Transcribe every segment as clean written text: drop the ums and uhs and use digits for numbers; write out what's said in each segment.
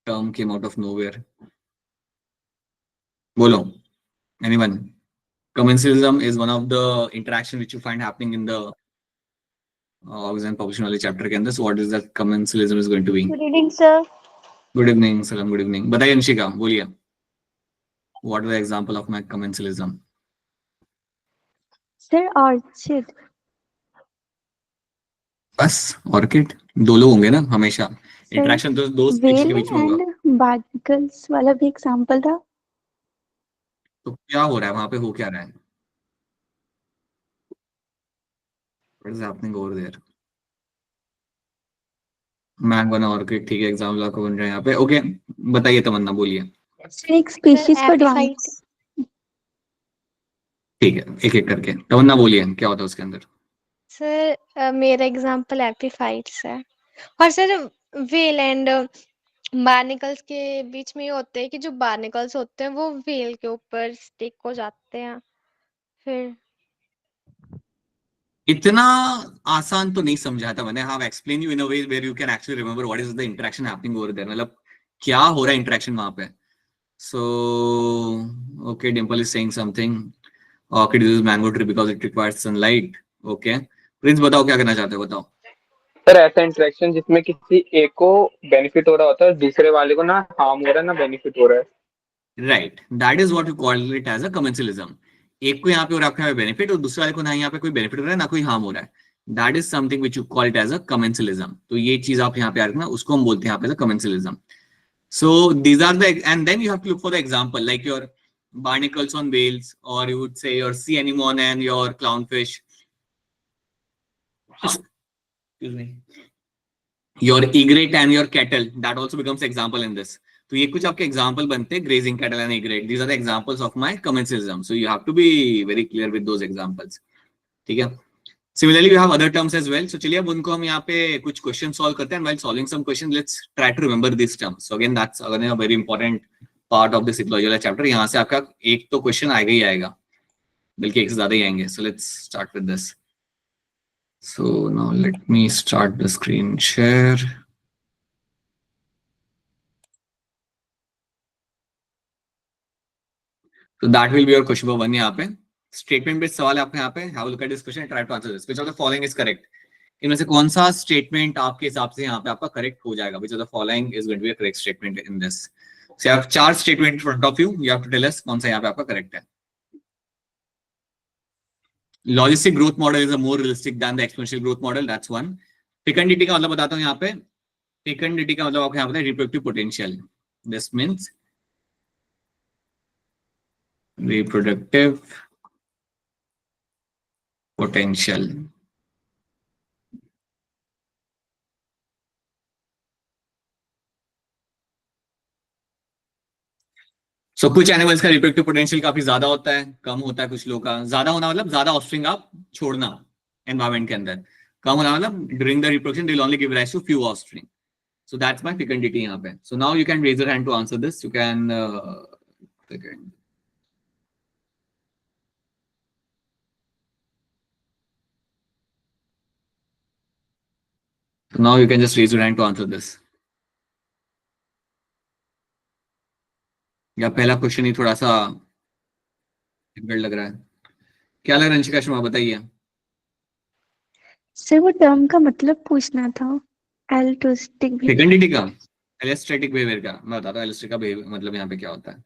term came out of nowhere. Bolo, anyone? Commensalism is one of the interaction which you find happening in the organism population वाले chapter के अंदर. So what is that commensalism is going to be? Good evening, sir. Good evening, Salam. Good evening. बताइए अंशिका, बोलिए. What is the example of my commensalism? Sir, orchid. बस orchid. दो लोग होंगे ना हमेशा. इंटरेक्शन तो दो स्पीशीज के Whale बीच में होगा. and barnacles वाला भी एग्जांपल था. तो क्या हो रहा है वहां पे, हो क्या रहा है? What is happening over there? मैंग बना ऑर्किड, ठीक है, एग्जाम्पल आपको बन रहा है यहाँ पे. ओके, बताइए तमन्ना, बोलिए. सर एक स्पीशीज को एडवांस. ठीक है, एक एक करके. तमन्ना बोलिए, क्या होता है उसके अंदर? सर मेरा एग्जांपल एपिफाइट्स है. और सर व्हेल एंड बार्निकल्स के बीच में ये होते हैं कि जो बार्निकल्स होते हैं वो व्हेल के ऊपर स्टिक हो जाते हैं. फिर इतना आसान तो नहीं समझा था मैंने. How explain you in a way where you can actually remember what is the interaction happening over there. मतलब क्या हो रहा है इंटरेक्शन वहां पे. So okay, Dimple is saying something. Orchid uses mango tree because it requires sunlight. Okay, Prince बताओ क्या करना चाहते हो, बताओ. सर ऐसा इंटरेक्शन जिसमें किसी एक को बेनिफिट हो रहा होता है, दूसरे वाले को ना हार्म हो रहा है ना बेनिफिट हो रहा है. Right, that is what you call it as a commensalism. एक को यहाँ पे हो रहा है बेनिफिट और दूसरे वाले को ना यहाँ पे कोई बेनिफिट हो रहा है ना कोई हार्म हो रहा है. That is something which you call it as a commensalism. तो ये चीज आप यहाँ पे रखना, उसको हम बोलते हैं यहाँ पे commensalism. So these are the, and then you have to look for the example like your barnacles on whales, or you would say your sea anemone and your clownfish. Excuse me. Your egret and your cattle, that also becomes example in this. तो ये कुछ आपके example बनते हैं, grazing cattle and egret. These are the examples of my commensalism. So you have to be very clear with those examples. ठीक है. Similarly, we have other terms as well. So चलिए अब उनको हम यहाँ पे कुछ क्वेश्चन सॉल्व करते हैं. While solving some questions, let's try to remember these terms. So again, that's again a very important part of this ecology वाला chapter. यहाँ से आपका एक तो क्वेश्चन आएगा ही आएगा, बल्कि एक से ज्यादा ही आएंगे. So let's start with this. So now let me start the screen share. So that will be your question number 1 यहाँ पे. स्टेटमेंट बेस्ड सवाल है आपके यहाँ पे. Have a look at this question and try to answer this. Which of the following is correct? इनमें से कौन सा स्टेटमेंट आपके हिसाब से यहाँ पे आपका करेक्ट हो जाएगा? Which of the following is going to be a correct statement in this? So you have 4 statement in front of you. You have to tell us कौन सा यहाँ पे आपका करेक्ट है. Logistic growth model is a more realistic than the exponential growth model. That's one. Fecundity का मतलब बताता हूँ यहाँ पे. फेकंडिटी का मतलब आपको यहाँ पे reproductive potential. This means reproductive potential. So कुछ एनिमल्स का रिप्रोडक्टिव पोटेंशियल काफी ज्यादा होता है, कम होता है कुछ लोगों का. ज्यादा होना मतलब ज्यादा ऑफस्प्रिंग आप छोड़ना एनवायरमेंट के अंदर. कम होना मतलब during the reproduction they will only give rise to few offspring. So that's my fecundity यहाँ पे. So now you can raise your hand to answer this. You can So now you can just raise your hand to answer this. या पहला question ही थोड़ा सा difficult लग रहा है. क्या लग रहा है अंशिका शर्मा, बताइए. सर वो टर्म का मतलब पूछना था. एल्ट्रोस्टिक फेकंडिटी का, एलिस्ट्रेटिक बिहेवियर का. मैं बताता हूँ एलिस्ट्रिक का बिहेवियर मतलब यहाँ पे क्या होता है.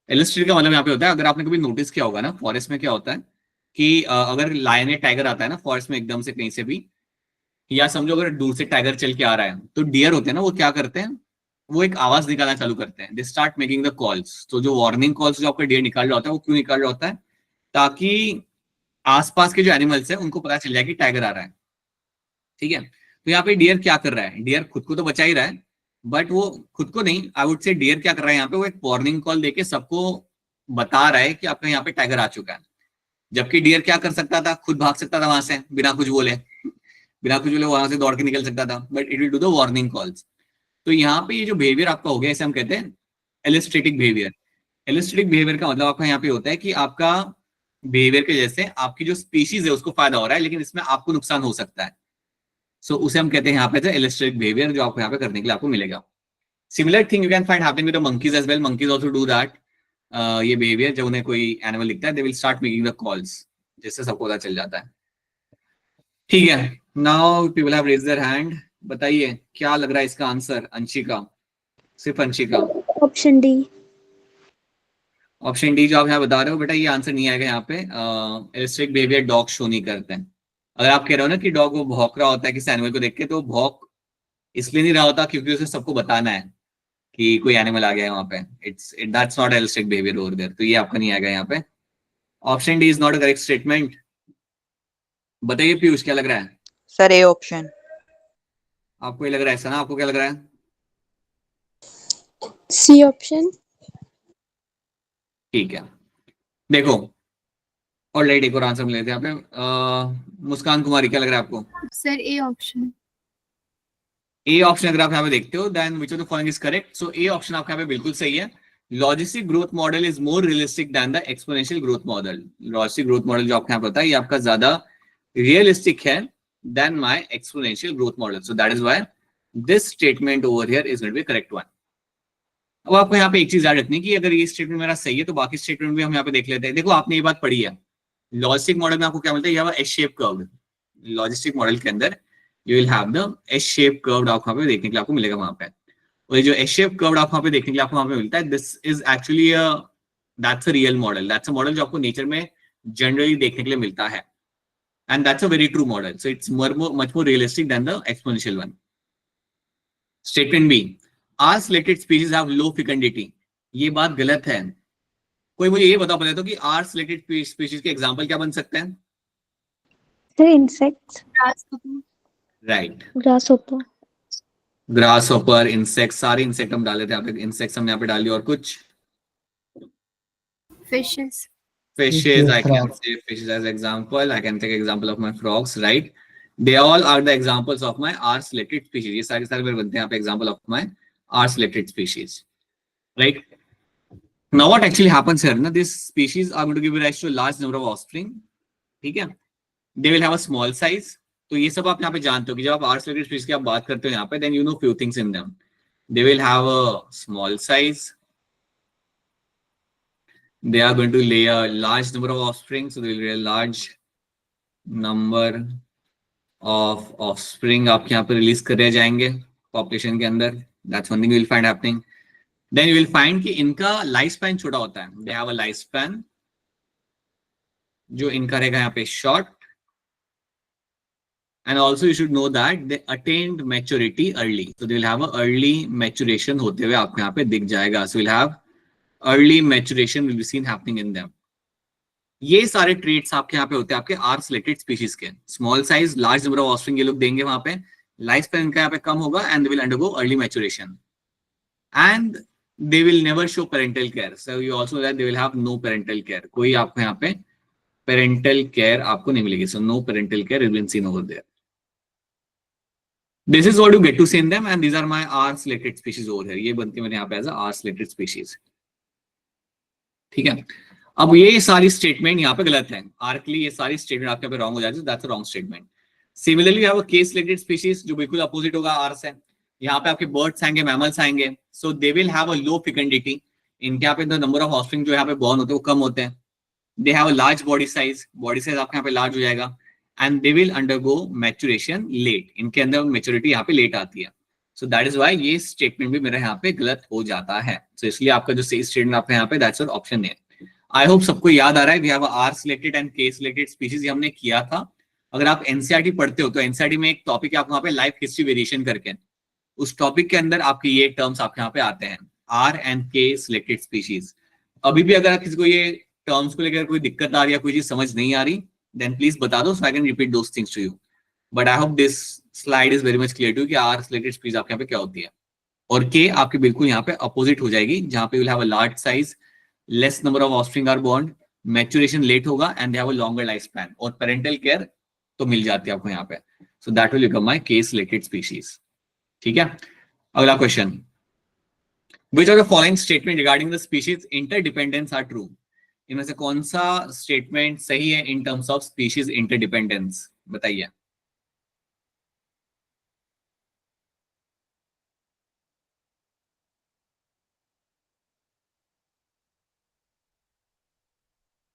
एलिस्ट्रिक का मतलब यहाँ पे होता है, अगर आपने कभी नोटिस किया होगा ना, फॉरेस्ट में क्या होता है कि अगर लायन या टाइगर आता है ना फॉरेस्ट में एकदम से कहीं से भी, या समझो अगर दूर से टाइगर चल के आ रहा है, तो डियर होते हैं ना, वो क्या करते हैं, वो एक आवाज निकालना चालू करते हैं. They start making the calls. तो जो वार्निंग कॉल्स जो आपका डियर निकाल रहा होता है, वो क्यों निकाल रहा होता है? ताकि आसपास के जो एनिमल्स है उनको पता चल जाए कि टाइगर आ रहा है. ठीक है. तो यहाँ पे डियर क्या कर रहा है? डियर खुद को तो बचा ही रहा है, बट वो खुद को नहीं, आई वुड से डियर क्या कर रहा है यहाँ पे, वो एक वार्निंग कॉल देके सबको बता रहा है कि आपका यहाँ पे टाइगर आ चुका है. जबकि डियर क्या कर सकता था? खुद भाग सकता था वहां से बिना कुछ बोले, बिना कुछ बोले वहां से दौड़ के निकल सकता था, but it will do the warning calls. तो यहाँ पे ये जो बिहेवियर आपका हो गया, इसे हम कहते हैं एलिस्ट्रेटिक बिहेवियर. एलिस्ट्रेटिक बिहेवियर का मतलब आपका यहाँ पे होता है कि आपका बिहेवियर के जैसे आपकी जो स्पीशीज है उसको फायदा हो रहा है, लेकिन इसमें आपको नुकसान हो सकता है. सो उसे हम कहते हैं यहाँ पे एलिस्ट्रेटिक बिहेवियर, जो आपको यहाँ पे करने के लिए आपको मिलेगा. Similar thing you can find happening with the monkeys as well. Monkeys also do that. ये बिहेवियर जब उन्हें कोई एनिमल दिखता है they will start making the calls, जिससे सबको पता चल जाता है. ठीक है, now people have raised their hand. बताइए क्या लग रहा है इसका आंसर. अंशिका, सिर्फ Anshika. Option D. Option D जो आप यहाँ बता रहे हो बेटा, ये आंसर नहीं आएगा यहाँ पे. इलेस्ट्रिक बिहेवियर डॉग शो नहीं करते हैं. अगर आप कह रहे हो ना कि डॉग वो भौंक रहा होता है किसी एनिमल को देख के, तो भौंक इसलिए नहीं रहा होता क्योंकि उसे सबको बताना है कि कोई एनिमल आ गया है वहां पे. That's not elastic behaviour over there. तो ये आपका नहीं आएगा यहाँ पे. Option D is not a correct statement. बताइए पीयूष, क्या लग रहा है सर? A option. आपको? ये लग रहा है सना, आपको क्या लग रहा है? C option. ठीक है, देखो और लाइट एक और आंसर मिले थे यहाँ पे. मुस्कान कुमारी, क्या लग रहा है आपको? Sir A option. A option अगर आप यहाँ पे देखते हो, then which of the following is correct. So A option आपका यहाँ पे बिल्कुल सही है. Logistic growth model is more realistic than the exponential growth model. Logistic growth model जो आपको यहाँ पता है, ये आपका ज्यादा रियलिस्टिक है than my exponential growth model. So that is why this statement over here is going to be correct one. अब आपको यहाँ पे एक चीज याद रखनी कि अगर ये स्टेटमेंट मेरा सही है तो बाकी स्टेटमेंट भी हम यहाँ पे देख लेते हैं. देखो आपने ये बात पढ़ी है, लॉजिस्टिक मॉडल में आपको क्या मिलता है, ये S shape curve. Logistic model के अंदर you will have the S shape curve. आपको वहां पे देखने के लिए आपको मिलेगा वहां पे. और ये जो एस शेप कर्व आपको वहां पे देखने के लिए आपको वहां पे मिलता है, this is actually that's a real model. That's a model जो आपको नेचर में जनरली देखने के लिए मिलता है. And that's a very true model. So it's much more realistic than the exponential one. Statement B, R selected species have low fecundity. ये बात गलत है. कोई मुझे ये बता तो कि आर सिलेक्टेड स्पीशीज के एग्जांपल क्या बन सकते हैं? Sir insects. Right, grass hopper. Grass hopper, insect, सारे इंसेक्ट हम डाले थे यहाँ पे. इंसेक्ट्स हमने यहाँ पे डाली. और कुछ fishes. fishes, I can say fishes as example. I can take example of my frogs, right? They all are the examples of my R selected species. ये सारे सारे मेरे बनते हैं यहाँ पे example of my R selected species, right? Now what actually happens here? ना, these species are going to give rise to a large number of offspring. ठीक है? They will have a small size. तो ये सब आप यहाँ पे जानते हो कि जब आप R selected species की आप बात करते हो यहाँ पे, then you know few things in them. They will have a small size. They are going to lay a large number of offspring, so they will lay a large number of offspring आपके यहाँ पे release करे जाएंगे population के अंदर. That's one thing you will find happening. Then you will find कि इनका life span छोटा होता है. They have a life span जो इनका रहेगा यहाँ पे short. And also you should know that they attained maturity early. So they will have a early maturation होते हुए आपको यहाँ पे दिख जाएगा. So we'll have early maturation will be seen happening in them. ये सारे ट्रेट्स आपके यहाँ पे होते हैं आपके आर सिलेक्टेड स्पीशीज के. Small size, large number of offspring ये लोग देंगे वहां पे. लाइफ स्पैन इनका यहाँ पे कम होगा and they will undergo early maturation. And they will never show parental care. So you also that they will have no parental care. कोई आपको यहाँ पे पेरेंटल केयर आपको नहीं मिलेगी. So no parental care is been seen over there. This is what you get to see in them, and these are my R selected species over here. ये बनती है मेरे यहाँ पे एज R selected species. ठीक है, अब ये सारी स्टेटमेंट यहाँ पे गलत है. आर के लिए ये सारी स्टेटमेंट आपके पे रॉन्ग हो जाती है. That's a wrong statement. Similarly we have a K selected species जो बिल्कुल अपोजिट होगा आर से. यहाँ पे आपके बर्ड्स आएंगे, मैमल्स आएंगे. So they will have a low fecundity. इनके यहाँ पे द नंबर ऑफ ऑफस्प्रिंग जो यहाँ पे बॉर्न होते हैं वो कम होते हैं. They have a large body size. Body size आपके यहाँ पे लार्ज हो जाएगा. And they will undergo maturation late. इनके अंदर मैच्योरिटी यहाँ पे लेट आती है. सो दैट इज व्हाई ये स्टेटमेंट भी मेरे यहाँ पे गलत हो जाता है. सो इसलिए आपका जो सही स्टेटमेंट आपका यहाँ पे दैट्स योर ऑप्शन है. आई होप सबको याद आ रहा है. We have R selected and K selected species ये हमने किया था. अगर आप एनसीईआरटी पढ़ते हो तो एनसीईआरटी में एक टॉपिक है आपको वहाँ पे लाइफ हिस्ट्री वेरिएशन करके. उस टॉपिक के अंदर आपके ये टर्म्स आपके यहाँ पे आते हैं, are and K selected species. अभी भी अगर किसी को ये टर्म्स को लेकर कोई दिक्कत आ रही है, कोई चीज समझ नहीं आ रही, then please बता दो so I can repeat those things to you. But I hope this slide is very much clear to you कि R selected species आपके यहाँ पे क्या होती है. और K आपके बिल्कुल यहाँ पे अपोजिट हो जाएगी, जहाँ पे you will have a large size, less number of offspring are born, maturation late होगा and they have a longer lifespan. और parental care तो मिल जाती है आपको यहाँ पे. So that will become my K selected species. ठीक है, अगला question. Which of the following statement regarding the species interdependence are true? इनमें से कौन सा स्टेटमेंट सही है in terms of species interdependence? बताइए.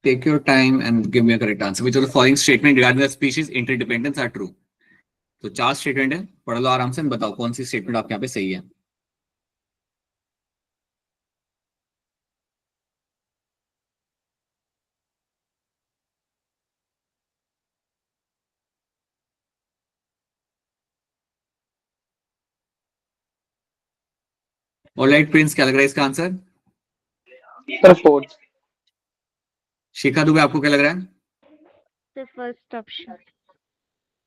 Take your time and give me a correct answer. Which of the following statement regarding the species interdependence are true? तो 4 statement है, पढ़ लो आराम से, बताओ कौन सी स्टेटमेंट आपके यहाँ पे सही है. ऑलराइट प्रिंस, क्या लग रहा है इसका answer? Sir fourth. Shikha Dubey, आपको क्या लग रहा है? The first option.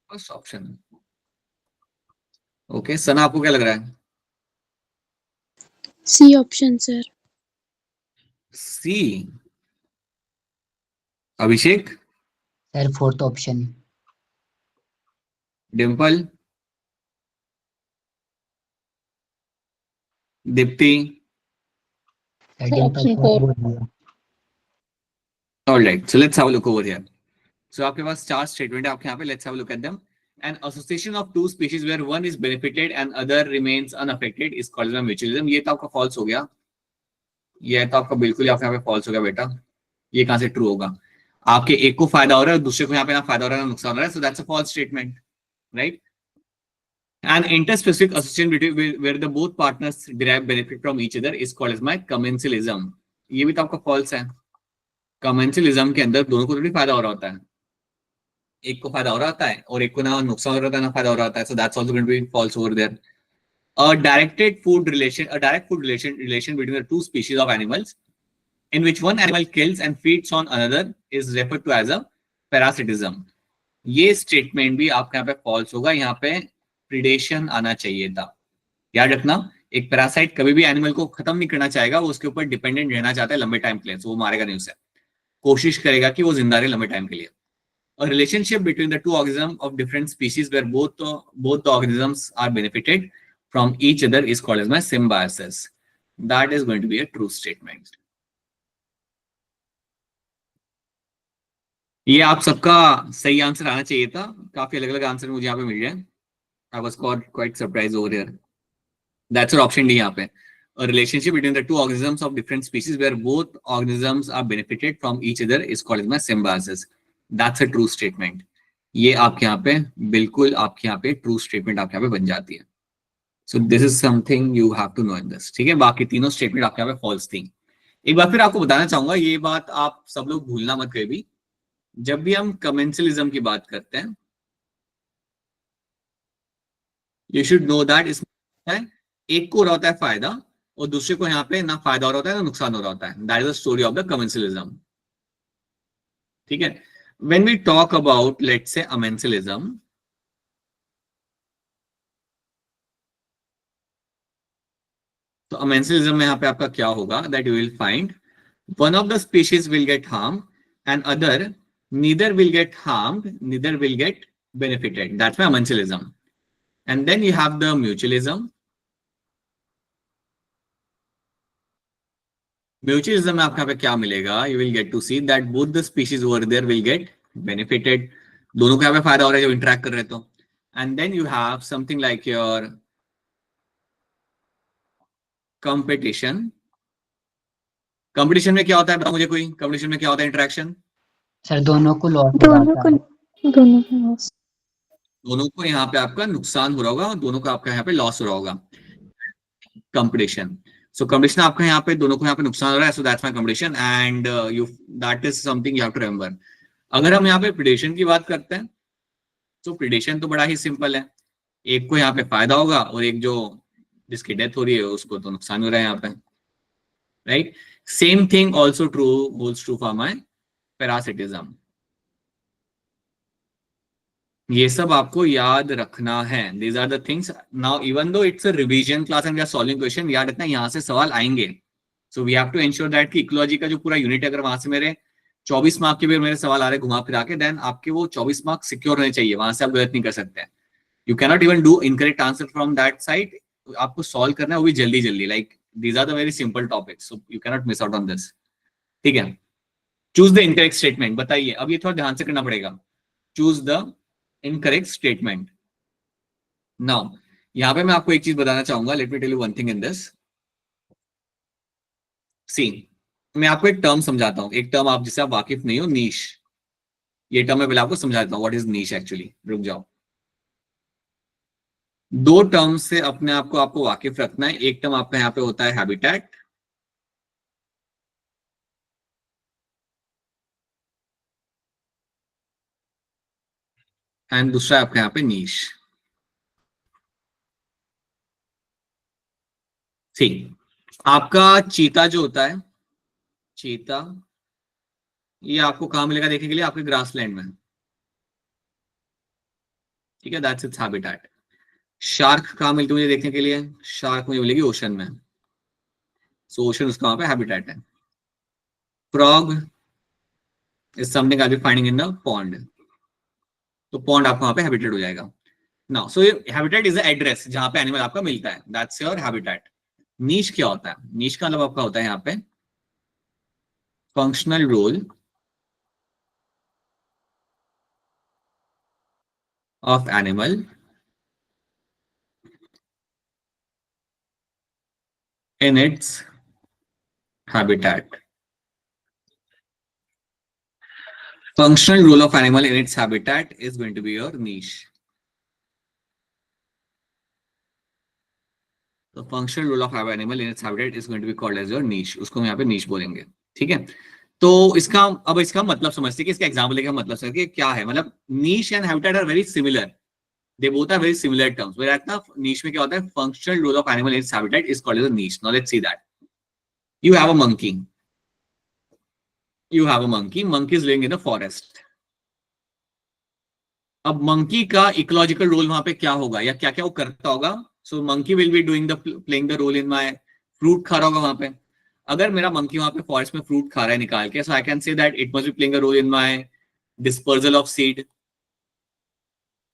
First option. Okay, Sana आपको क्या लग रहा है? C option sir. C. Abhishek? Sir fourth option. Dimple? Deepti? Sir Dimple fourth बोल दिया. Alright, so let's have a look over here. So आपके पास 4 स्टेटमेंट है आपके यहाँ पे. Let's have a look at them. An association of two species where one is benefited and other remains unaffected is called as mutualism. ये तो आपका false हो गया. ये तो आपका बिल्कुल यहाँ पे false हो गया बेटा. ये कहाँ से true होगा? आपके एक को फायदा हो रहा है और दूसरे को यहाँ पे ना फायदा हो रहा है ना नुकसान हो रहा है. So that's a false statement, right? An interspecific association between where the both partners derive benefit from each other is called as my commensalism. ये भी तो आपका false है. Commensalism के अंदर दोनों को थोड़ी फायदा हो रहा होता है. एक को फायदा हो रहा होता है और एक को ना नुकसान हो रहा होता है ना फायदा हो रहा होता है. So that's also going to be false over there. A direct food relation between the two species of animals in which one animal kills and feeds on another is referred to as a parasitism. ये statement भी आपके यहाँ पे false होगा. यहाँ पे predation आना चाहिए था. याद रखना, एक पैरासाइट कभी भी एनिमल को खत्म नहीं करना चाहेगा. वो उसके ऊपर डिपेंडेंट रहना चाहता है लंबे टाइम के लिए. तो वो मारेगा नहीं उसे. कोशिश करेगा कि वो जिंदा रहे लंबे टाइम के लिए. A relationship between the two organisms of different species where both the organisms are benefited from each other is called as my symbiosis. That is going to be a true statement. ये आप सबका सही answer आना चाहिए था. काफी अलग अलग आंसर मुझे यहाँ पे मिल रहे हैं. I was quite surprised over here. That's your option D यहाँ पे. A relationship between the two organisms of different species where both organisms are benefited from each other is called as my symbiosis. That's a true statement. ये आपके यहाँ पे बिल्कुल आपके यहाँ पे true statement आपके यहाँ पे बन जाती है. So this is something you have to know in this. ठीक है, बाकी तीनों statement आपके यहाँ पे false थी. एक बार फिर आपको बताना चाहूंगा, ये बात आप सब लोग भूलना मत कभी भी. जब भी हम commensalism की बात करते हैं, you should know that इसमें एक को हो रहा होता है फायदा और दूसरे को यहाँ पे ना फायदा हो रहा होता है ना नुकसान हो रहा होता है. That is the story of the commensalism. ठीक है. When we talk about, let's say, amensalism, तो amensalism में यहाँ पे आपका क्या होगा? That you will find one of the species will get harmed and other neither will get harmed, neither will get benefited. That's my amensalism. And then you have the mutualism. Mutualism में आपको यहाँ पे क्या मिलेगा? You will get to see that both the species over there will get benefited. दोनों को यहाँ पे फायदा हो रहा है जब इंटरेक्ट कर रहे तो. And then you have something like your competition. Competition में क्या होता है? बताओ मुझे कोई. कंपटीशन में क्या होता है? इंटरेक्शन. सर दोनों को लॉस हो दोनों जाता है. को loss. दोनों को यहाँ पे आपका नुकसान हो रहा होगा और दोनों को आपका यहाँ पे लॉस हो रहा होगा. कंपटीशन. So competition आपका यहाँ पे दोनों को यहाँ पे नुकसान हो रहा है. So that's my competition and that is something you have to remember. अगर हम यहाँ पे predation की बात करते हैं, तो predation तो बड़ा ही सिंपल है. एक को यहाँ पे फायदा होगा और एक जो जिसकी डेथ हो रही है उसको तो नुकसान हो रहा है यहाँ पे. Right? Same thing also holds true for my parasitism. ये सब आपको याद रखना है. These are the things. Now, even though it's a revision class and we are solving question, याद रखना यहाँ से सवाल आएंगे. So we have to ensure that कि इकोलॉजी का जो पूरा यूनिट अगर वहां से मेरे 24 मार्क के भी मेरे सवाल आ रहे घुमा फिरा के, देन आपके वो 24 मार्क सिक्योर होने चाहिए. वहां से आप गलत नहीं कर सकते. You cannot even do incorrect answer from that side. आपको सॉल्व करना है वो भी जल्दी जल्दी. Like these are the very simple topics, so you cannot miss out on this. ठीक है. Choose the incorrect statement. बताइए. अब ये थोड़ा ध्यान से करना पड़ेगा. Choose the incorrect statement. Now, यहाँ पे मैं आपको एक चीज बताना चाहूंगा. Let me tell you one thing in this. See, मैं आपको एक टर्म समझाता हूँ, एक टर्म आप जिससे आप वाकिफ नहीं हो, नीश। ये टर्म मैं पहले आपको समझाता हूँ व्हाट इज नीश एक्चुअली। रुक जाओ, दो टर्म से अपने आप को आपको वाकिफ रखना है। एक टर्म आपका यहाँ पे होता है हैबिटेट, एंड दूसरा आपका यहाँ पे नीश। ठीक, आपका चीता जो होता है, चीता, ये आपको कहाँ मिलेगा देखने के लिए? आपके ग्रासलैंड में, ठीक है, दैट्स इट्स हैबिटेट। शार्क कहाँ मिलती है मुझे देखने के लिए? शार्क मुझे मिलेगी ओशन में, सो ओशन उसका वहां पे हैबिटेट है। Frog is something I be finding in the pond, तो पॉन्ड आपका वहां पे हैबिटेट हो जाएगा। Now so habitat is the address जहां पे एनिमल आपका मिलता है, दैट्स योर हैबिटेट। नीश क्या होता है? नीश का मतलब आपका होता है यहाँ पे functional role of animal in its habitat. Functional role of animal in its habitat is going to be your niche. The functional role of animal in its habitat is going to be called as your niche. उसको हम यहाँ पे niche बोलेंगे, ठीक है। तो इसका अब इसका मतलब समझते हैं कि इसका एग्जाम्पल लेके मतलब समझते क्या है। मतलब niche and habitat are very similar. They both are very similar terms. Whereas ना niche में क्या होता है? Functional role of animal in its habitat is called as a niche. Now let's see that. You have a monkey. You have a monkey. Monkey is living in the forest. अब monkey का ecological role वहां पे क्या होगा या क्या क्या वो करता होगा? So monkey will be doing the playing the role in my, fruit खा रहा होगा वहां पे। अगर मेरा मंकी वहां पे फॉरेस्ट में फ्रूट खा रहा है निकाल के, so I can say that it must be playing a role in my dispersal of seed.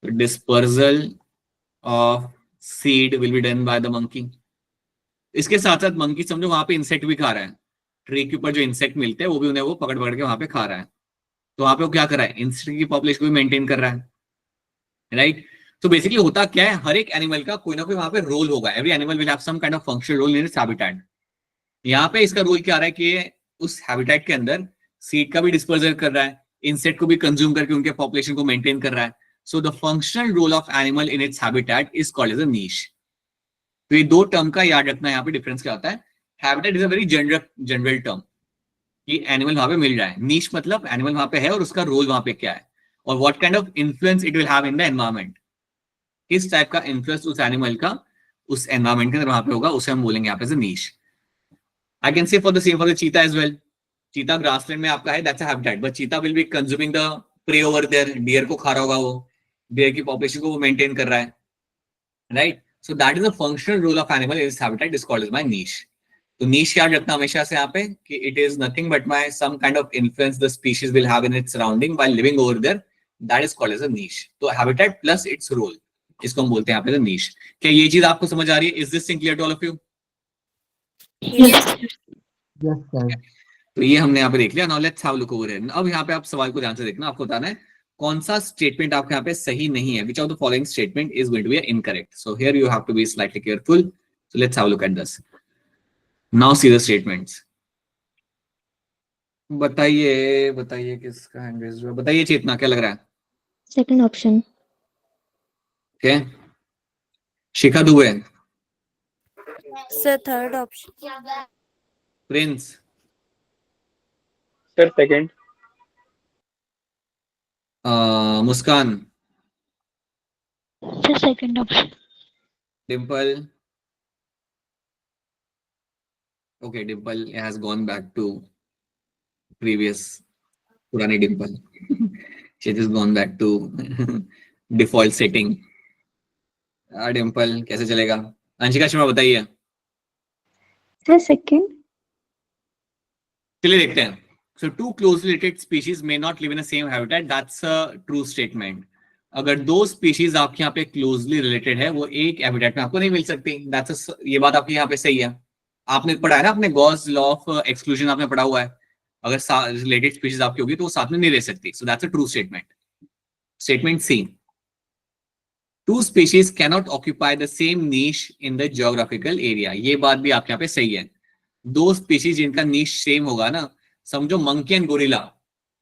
Dispersal of seed will be done by the monkey. इसके साथ साथ मंकी समझो वहां पे इंसेक्ट भी खा रहा है, ट्री के ऊपर जो इंसेक्ट मिलते हैं वो भी उन्हें वो पकड़ पकड़ के वहां पे खा रहा है। तो वहां पे वो क्या कर रहा है? इंसेक्ट की पॉपुलेशन को भी मेंटेन कर रहा है, राइट। तो बेसिकली होता क्या है, हर एक एनिमल का कोई ना कोई वहां पे रोल होगा। Every animal will have some kind of functional role in its habitat. यहाँ पे इसका रोल क्या आ रहा है कि उस हैबिटेट के अंदर सीड का भी डिस्पर्जल कर रहा है, इंसेक्ट को भी कंज्यूम करके उनके पॉपुलेशन को मेंटेन कर रहा है। So the functional role of animal in its habitat is called as a niche. तो ये दो टर्म का याद रखना है, यहाँ पे डिफरेंस क्या होता है। Habitat is a very general term कि एनिमल वहां पे मिल रहा है। नीश मतलब एनिमल वहां पे है और उसका रोल वहां पे क्या है और what kind of influence it will have in the environment. किस टाइप का इन्फ्लुएंस उस एनिमल का उस एनवायरमेंट के अंदर वहां पे होगा, उसे हम बोलेंगे यहाँ पे niche. I can say for the same for the cheetah as well. Cheetah grassland में आपका है, that's a habitat, but cheetah will be consuming the prey over there. Deer को खा रहा होगा वो, डियर की पॉपुलेशन को वो मेंटेन कर रहा है, right. So that is the functional role of animal in this habitat is called as my niche. तो नीश याद रखना हमेशा से यहाँ पे कि it is nothing but my some kind of influence the species will have in its surrounding while living over there, that is called as a niche. तो habitat plus its role, इसको हम बोलते हैं यहाँ पे द नीश। क्या ये चीज आपको समझ आ रही है? Is this clear to all of you? Yes sir. तो ये हमने यहाँ पे देख लिया। Now let's have look over here. अब यहाँ पे आप सवाल को ध्यान से देखना, आपको बताना है कौन सा स्टेटमेंट आपके यहाँ पे सही नहीं है। Which of the following statement is going to be incorrect? So here you have to be slightly careful. So let's have look at this. Now see the statements. बताइए बताइए किसका हैंड रेज हुआ? बताइए चेतना, क्या लग रहा है? Second option. Okay, Shikha Dubey, sir third option. Prince, sir second. Muskan, sir second option. Dimple. Okay, Dimple has gone back to previous पुरानी Dimple. She has gone back to default setting. Dimple कैसे चलेगा? अंशिका शर्मा बताइए। Sir second. चलिए देखते हैं। So two closely related species may not live in the same habitat. That's a true statement. अगर दो species आपके यहाँ पे क्लोजली रिलेटेड है, वो एक हैबिटेट में आपको नहीं मिल सकती। That's a, ये बात आपकी यहाँ पे सही है। आपने पढ़ा है ना, अपने गॉस लॉ ऑफ एक्सक्लूजन आपने पढ़ा हुआ है। अगर रिलेटेड स्पीशीज आपकी होगी तो वो साथ में नहीं रह सकती। So that's a true statement. Statement C. Two species cannot occupy the same niche in the geographical area. ये बात भी आपके यहाँ पे सही है। दो स्पीशीज जिनका नीश सेम होगा ना, समझो monkey and gorilla,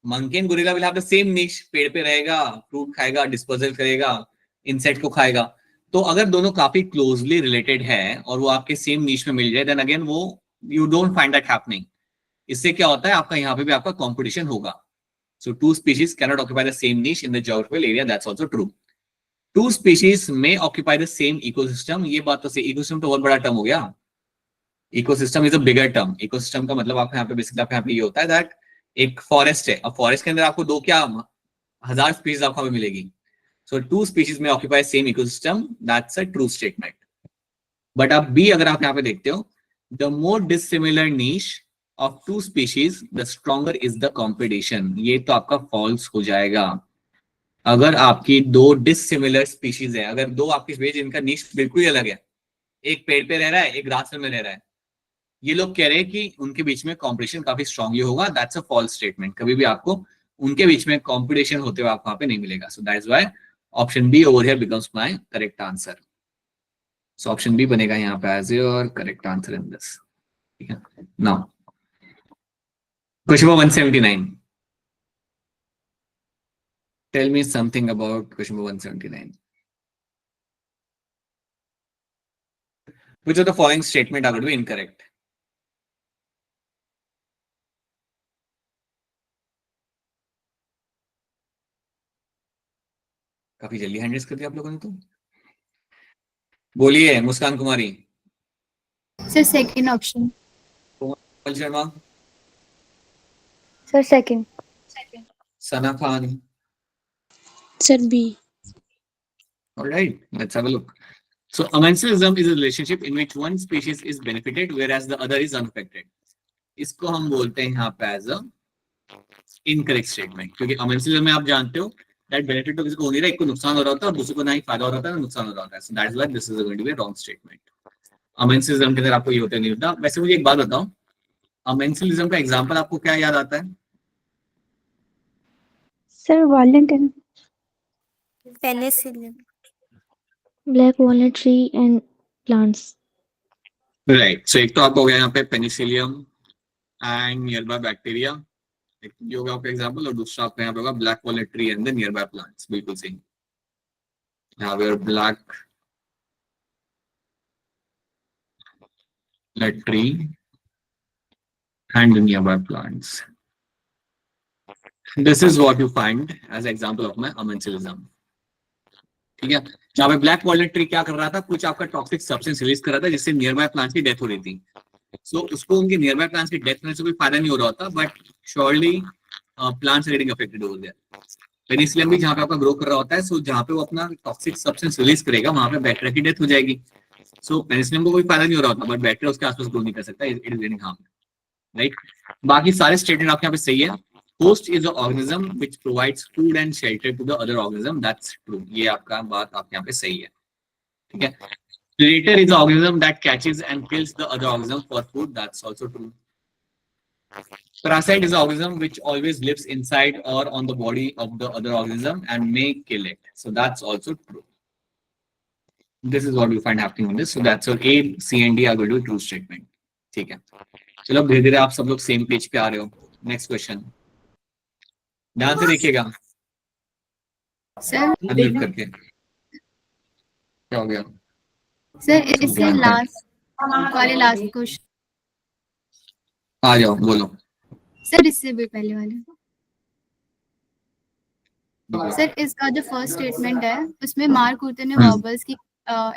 monkey and gorilla will have the same niche, पेड़ पे रहेगा, फ्रूट खाएगा, डिस्पोजल करेगा, इंसेक्ट को खाएगा। तो अगर दोनों काफी क्लोजली रिलेटेड है और वो आपके सेम नीश में मिल जाए, देन अगेन वो you don't find that happening. इससे क्या होता है, आपका यहाँ पे भी आपका कंपटीशन होगा। So two species cannot occupy the same niche in the geographical area, that's also true. Two species में ऑक्यूपाई द सेम इकोसिस्टम, ये बात तो सही, इकोसिस्टम तो बहुत बड़ा टर्म हो गया। Ecosystem is a bigger term. Ecosystem का मतलब आपको यहाँ पे बेसिकली आपको यहाँ पे ये होता है दैट एक फॉरेस्ट है, अब फॉरेस्ट के अंदर आपको दो क्या 1000 स्पीशीज आपको हमें मिलेगी। सो टू स्पीशीज में occupy same ecosystem, that's a true statement. But अब बी अगर आप यहाँ पे देखते हो, the more dissimilar niche of two species the stronger is the competition, ये तो आपका फॉल्स हो जाएगा। अगर आपकी दो डिसिमिलर स्पीशीज है, अगर दो आपकी स्पीशीज जिनका नीश बिल्कुल ही अलग है, एक पेड़ पे रह रहा है, एक ग्रास में रह रहा है, ये लोग कह रहे हैं कि उनके बीच में कंपटीशन काफी स्ट्रांगली होगा, दैट्स अ फॉल्स स्टेटमेंट। कभी भी आपको उनके बीच में कंपटीशन होते हुए आपको वहां पे नहीं मिलेगा। So that is why option B over here becomes my correct answer. So option B बनेगा यहाँ पे as your correct answer in this. ठीक है, now question number 179, tell me something about question number 179। Which of the following statement are going to be incorrect? काफी जल्दी hand raise कर दिया आप लोगों ने तो। बोलिए Muskan Kumari. Sir second option. Komal Sharma, sir second. Sana Khan. Sir B. All right, let's have a look. So amensalism is a relationship in which one species is benefited whereas the other is unaffected. इसको हम बोलते हैं यहाँ पे एज अ इनकरेक्ट स्टेटमेंट, क्योंकि amensalism में आप जानते हो दैट बेनिफिट तो किसी को हो नहीं रहा, एक को नुकसान हो रहा होता है और दूसरे को ना ही फायदा हो रहा था ना नुकसान हो रहा होता है। So that is why this is going to be wrong statement. Amensalism के अंदर आपको ये होता नहीं होता। वैसे मुझे एक बात बताओ, अमेंसिलिज्म का एग्जांपल आपको क्या याद आता है? Sir walnut and penicillin. Black walnut tree and plants. Right, so एक तो आपको हो गया यहाँ पे पेनिसिलियम एंड नियरबाय बैक्टीरिया, एक ये होगा आपका एग्जांपल, और दूसरा आपका यहाँ पे होगा black walnut tree and the nearby plants. बिल्कुल सही, यहाँ पे black walnut tree and the nearby plants. This is what you find as example of my amensalism. ठीक है, जहाँ पे ब्लैक वॉलनट ट्री क्या कर रहा था, कुछ आपका टॉक्सिक सब्सटेंस रिलीज कर रहा था जिससे नियर बाय प्लांट्स की डेथ हो रही थी। सो उसको उनके नियर बाय प्लांट्स की डेथ होने से कोई फायदा नहीं हो रहा होता, but surely plants are getting affected over there. Penicillium भी जहाँ पे आपका ग्रो कर रहा होता है, सो जहाँ पे वो अपना टॉक्सिक सब्सटेंस रिलीज करेगा वहां पे बैक्टीरिया की डेथ हो जाएगी। सो पेनिसिलियम को कोई फायदा नहीं हो रहा होता, बट बैक्टीरिया उसके आसपास ग्रो नहीं कर सकता, it is getting harm. Right, बाकी सारे स्टेटमेंट आपके यहाँ पे सही है। Host is a organism which provides food and shelter to the other organism, that's true, ये आपका बात आपके यहाँ पे सही है। ठीक है, predator is a organism that catches and kills the other organism for food, that's also true. Parasite is an organism which always lives inside or on the body of the other organism and may kill it, so that's also true. This is what you find happening on this, so that's your A, C and D are going to be true statement. ठीक है, चलो धीरे धीरे आप सब लोग same page पे आ रहे हो। नेक्स्ट क्वेश्चन ध्यान से देखिएगा, सर अनम्यूट करके। क्या हो गया? सर इससे लास्ट वाले लास्ट क्वेश्चन। आ जाओ बोलो। सर इससे भी पहले वाले। सर इसका जो फर्स्ट स्टेटमेंट है उसमें मार्क कूर्टे ने वर्बल्स की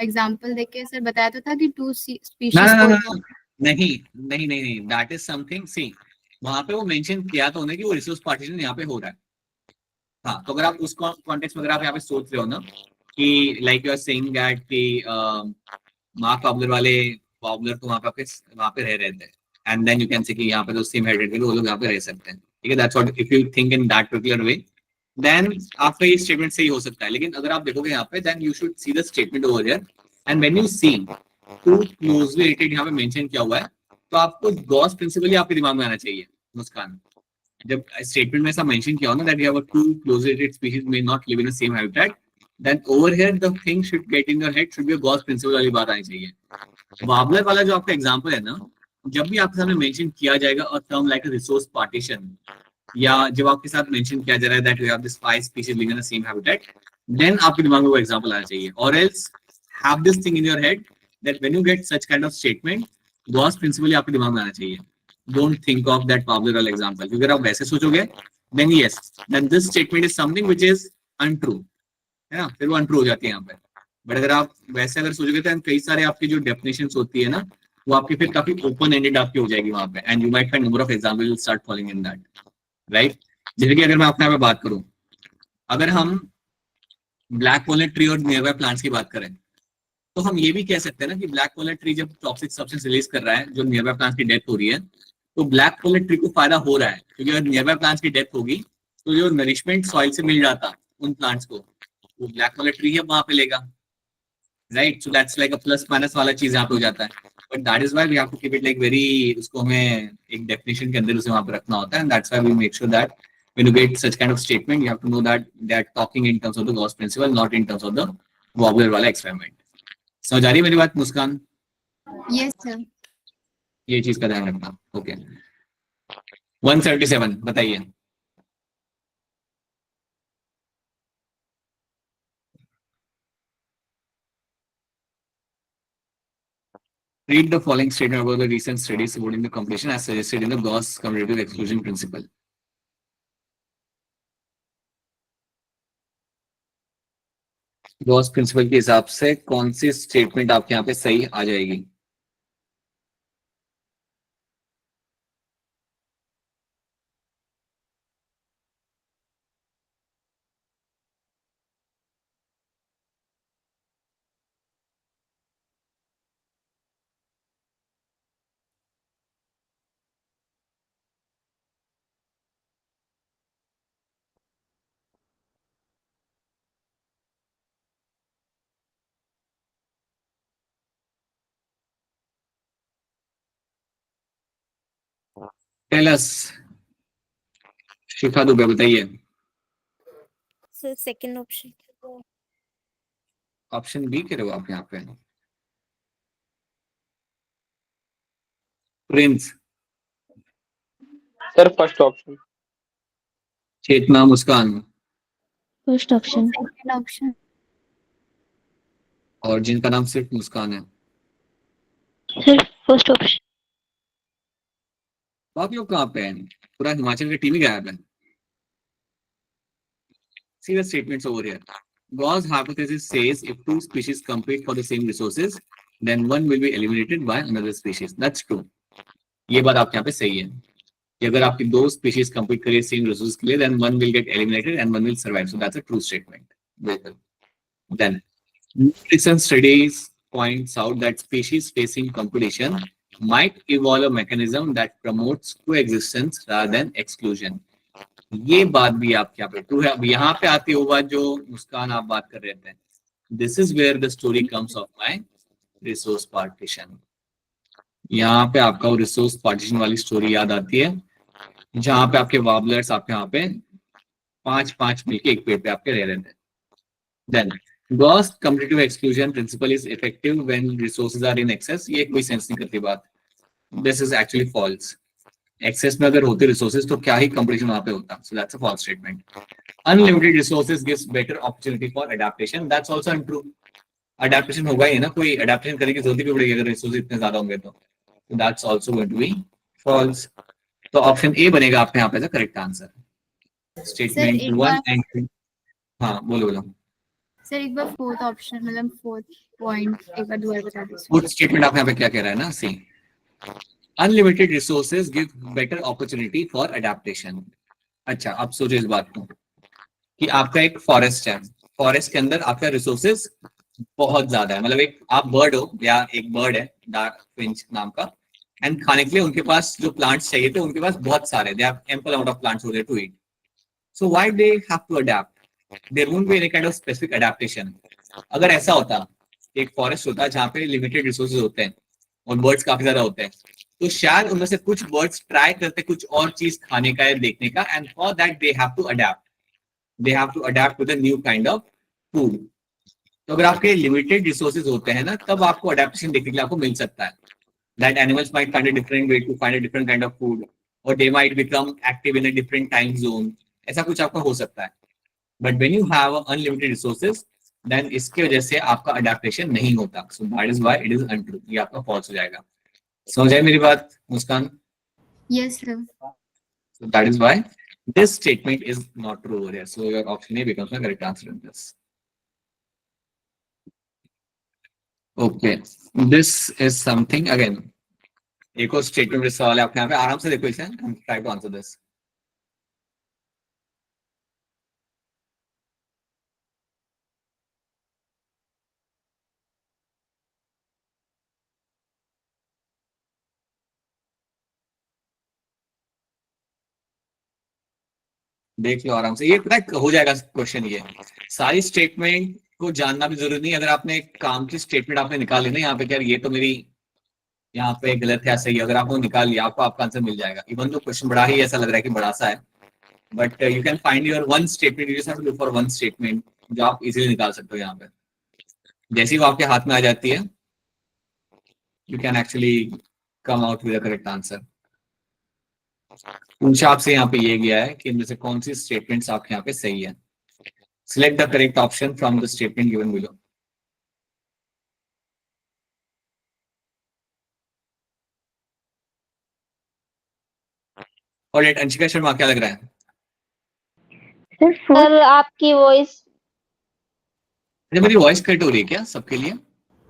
एग्जांपल देके सर बताया तो था कि टू स्पीशीज को नहीं नहीं नहीं नहीं, दैट इज समथिंग, सी वहां पे वो मेंशन किया तो उन्हें कि वो रिसोर्स पार्टीशन यहाँ पे हो रहा है। हाँ, तो अगर आप उस कॉन्टेक्स्ट में अगर आप यहाँ पे सोच रहे हो ना कि like you are saying that कि माँ कॉबलर वाले कॉबलर तो वहाँ पे रह रहे थे, and then you can say कि यहाँ पे जो सेम हेडेड वो लोग यहाँ पे रह सकते हैं। ठीक है, that's what if you think in that particular way then आपका ये स्टेटमेंट सही हो सकता है। लेकिन अगर आप देखोगे यहाँ पे then you should see the statement over here, and when you see two closely related यहाँ पे मेंशन किया हुआ है, तो आपको गॉस प्रिंसिपल ही आपके दिमाग में आना चाहिए मुस्कान। जब स्टेटमेंट में ऐसा मेंशन किया हो ना that you have a two closely related species may not live in the same habitat, then over here the thing should get in your head should be a Gause principle वाली बात आनी चाहिए। Warbler वाला जो आपका example है ना, जब भी आपके सामने मेंशन किया जाएगा a term like resource partition, या जब आपके साथ मेंशन किया जा रहा है that we have this 5 species living in the same habitat, then आपके दिमाग में वो एग्जांपल आना चाहिए. और else have this thing in your head that when you get such kind of statement, Gause principle आपके दिमाग में आना चाहिए. Don't think of that Pavlov वाला एग्जांपल, क्योंकि अगर आप वैसे सोचोगे then yes, then this statement is something which is untrue, है ना, फिर वो अनट्रू हो जाती है यहाँ पे. बट अगर आप वैसे अगर सोचोगे तो कई सारे आपकी जो डेफिनेशंस होती है ना, वो आपकी फिर काफी ओपन एंडेड आपकी हो जाएगी वहां पे, and you might find number of example will start following in that, right. जैसे कि अगर मैं अपने यहाँ पे बात करूं, अगर हम ब्लैक वॉलनट ट्री और नियर बाय प्लांट्स की बात करें, तो हम ये भी कह सकते हैं ना कि ब्लैक वॉलनट ट्री जब टॉक्सिक सब्सटेंस रिलीज कर रहा है, जो नियर बाय प्लांट्स की डेथ हो रही है, तो ब्लैक वॉलनट ट्री को फायदा हो रहा है, क्योंकि अगर नियर बाय प्लांट्स की डेथ होगी तो जो नरिशमेंट सॉइल से मिल जाता उन प्लांट्स को, वो ब्लैक वॉलनट ट्री है वहां पे लेगा, right. So that's like a plus minus वाला चीज यहाँ पे हो जाता है. But that is why we have to keep it like very, उसको हमें एक डेफिनेशन के अंदर उसे वहां पे रखना होता है, and that's why we make sure that when you get such kind of statement, you have to know that they are talking in terms of the Gauss principle, not in terms of the wobbler वाला experiment. समझ आ रही है मेरी बात मुस्कान? Yes sir. ये चीज का ध्यान रखना. ओके. 177 बताइए. Read the following statement about the recent studies supporting the completion as suggested in the Gauss commutative exclusion principle. Gause principle के हिसाब से कौन सी स्टेटमेंट आपके यहाँ पे सही आ जाएगी? Tell us. शिखा दुबे बताइए. Sir second option. Option B कह रहे हो आप यहाँ पे? Prince. Sir first option. Chetna. Muskan. First option. Second option. और जिनका नाम सिर्फ मुस्कान है, सर फर्स्ट ऑप्शन. बाकी लोग कहाँ पे हैं? पूरा हिमाचल का टीम ही गायब है. See the statements over here. Gauss hypothesis says if two species compete for the same resources, then one will be eliminated by another species. That's true. ये बात आपके यहाँ पे सही है कि अगर आपकी दो species compete करें same resources के लिए, then one will get eliminated and one will survive. So that's a true statement. Then recent studies points out that species facing competition might evolve a mechanism that promotes coexistence rather than exclusion. ये बात भी आपके यहाँ पे true है. अब यहाँ पे आती हुआ जो मुस्कान आप बात कर रहे थे, this is where the story comes of my resource partition. यहाँ पे आपका वो रिसोर्स पार्टीशन वाली स्टोरी याद आती है, जहाँ पे आपके वाबलर्स आपके यहाँ पे 5-5 मिलके एक पेड़ पे आपके रह रहे थे. Then Gauss commutative exclusion principle is effective when resources are in excess. ये कोई सेंस नहीं करती बात. This is actually false. Excess में अगर होते रिसोर्सेज तो क्या ही कंपटीशन वहां पे होता. So that's a false statement. Unlimited resources gives better opportunity for adaptation. That's also untrue. Adaptation होगा ही ना, कोई एडेप्टेशन करने की जरूरत भी पड़ेगी अगर रिसोर्सेज इतने ज्यादा होंगे तो. That's also going to be false. तो ऑप्शन ए बनेगा आपके यहाँ पे the correct answer. Statement 1 and हाँ बोलो. सर एक बार फोर्थ ऑप्शन मतलब फोर्थ पॉइंट एक बार दोबारा बता दीजिए. फोर्थ स्टेटमेंट आप यहाँ पे क्या कह रहा है ना, C unlimited resources give better opportunity for adaptation. अच्छा अब सोचो इस बात को कि आपका एक फॉरेस्ट है, फॉरेस्ट के अंदर आपका रिसोर्सेज बहुत ज्यादा है, मतलब एक आप बर्ड हो या एक बर्ड है डार्क फिंच नाम का, एंड खाने के लिए उनके पास जो प्लांट्स चाहिए थे उनके पास बहुत सारे, they have ample amount of plants over there to eat. So why they have to adapt? There won't be any kind of specific adaptation. अगर ऐसा होता, एक फॉरेस्ट होता जहाँ पे लिमिटेड रिसोर्सेज होते हैं और बर्ड्स काफी ज्यादा होते हैं, तो शायद उनमें से कुछ बर्ड्स ट्राई करते कुछ और चीज खाने का या देखने का, and for that they have to adapt to the new kind of food. तो अगर आपके लिमिटेड रिसोर्सेज होते हैं ना, तब आपको अडेप्टेशन देखने के लिए आपको मिल सकता है. that animals might find a different way to find a different kind of food, or they might become active in a different time zone. ऐसा कुछ आपका हो सकता है. But when you have unlimited resources, then इसके वजह से आपका adaptation नहीं होता. So that is why it is untrue. ये आपका false हो जाएगा. समझ आई मेरी बात मुस्कान? Yes, sir. So that is why this statement is not true over here. So your option A becomes the correct answer in this. Okay, this is something again. एक और statement में सवाल है आपके यहाँ पे, आराम से देखो इसे. Try to answer this. देख लो आराम से, ये पता है हो जाएगा क्वेश्चन. ये सारी स्टेटमेंट को जानना भी जरूरी नहीं. अगर आपने काम की स्टेटमेंट आपने निकाल ली ना यहाँ पे, क्या ये तो मेरी यहाँ पे गलत है सही, अगर आपने निकाल लिया आपको आपका आंसर मिल जाएगा. इवन तो क्वेश्चन बड़ा ही ऐसा लग रहा है कि बड़ा सा है, but you can find your one statement. You just have to look for one statement जो आप इजीली निकाल सकते हो. यहाँ पे जैसे ही वो आपके हाथ में आ जाती है, you can actually come out with the correct answer. पूछा आपसे यहाँ पे ये गया है कि इनमें से कौन सी स्टेटमेंट्स आपके यहाँ पे सही है. Select the correct option from the statement given below. और अंशिका शर्मा क्या लग रहा है? सर सर आपकी वॉइस मेरी वॉइस कट हो रही है क्या सबके लिए?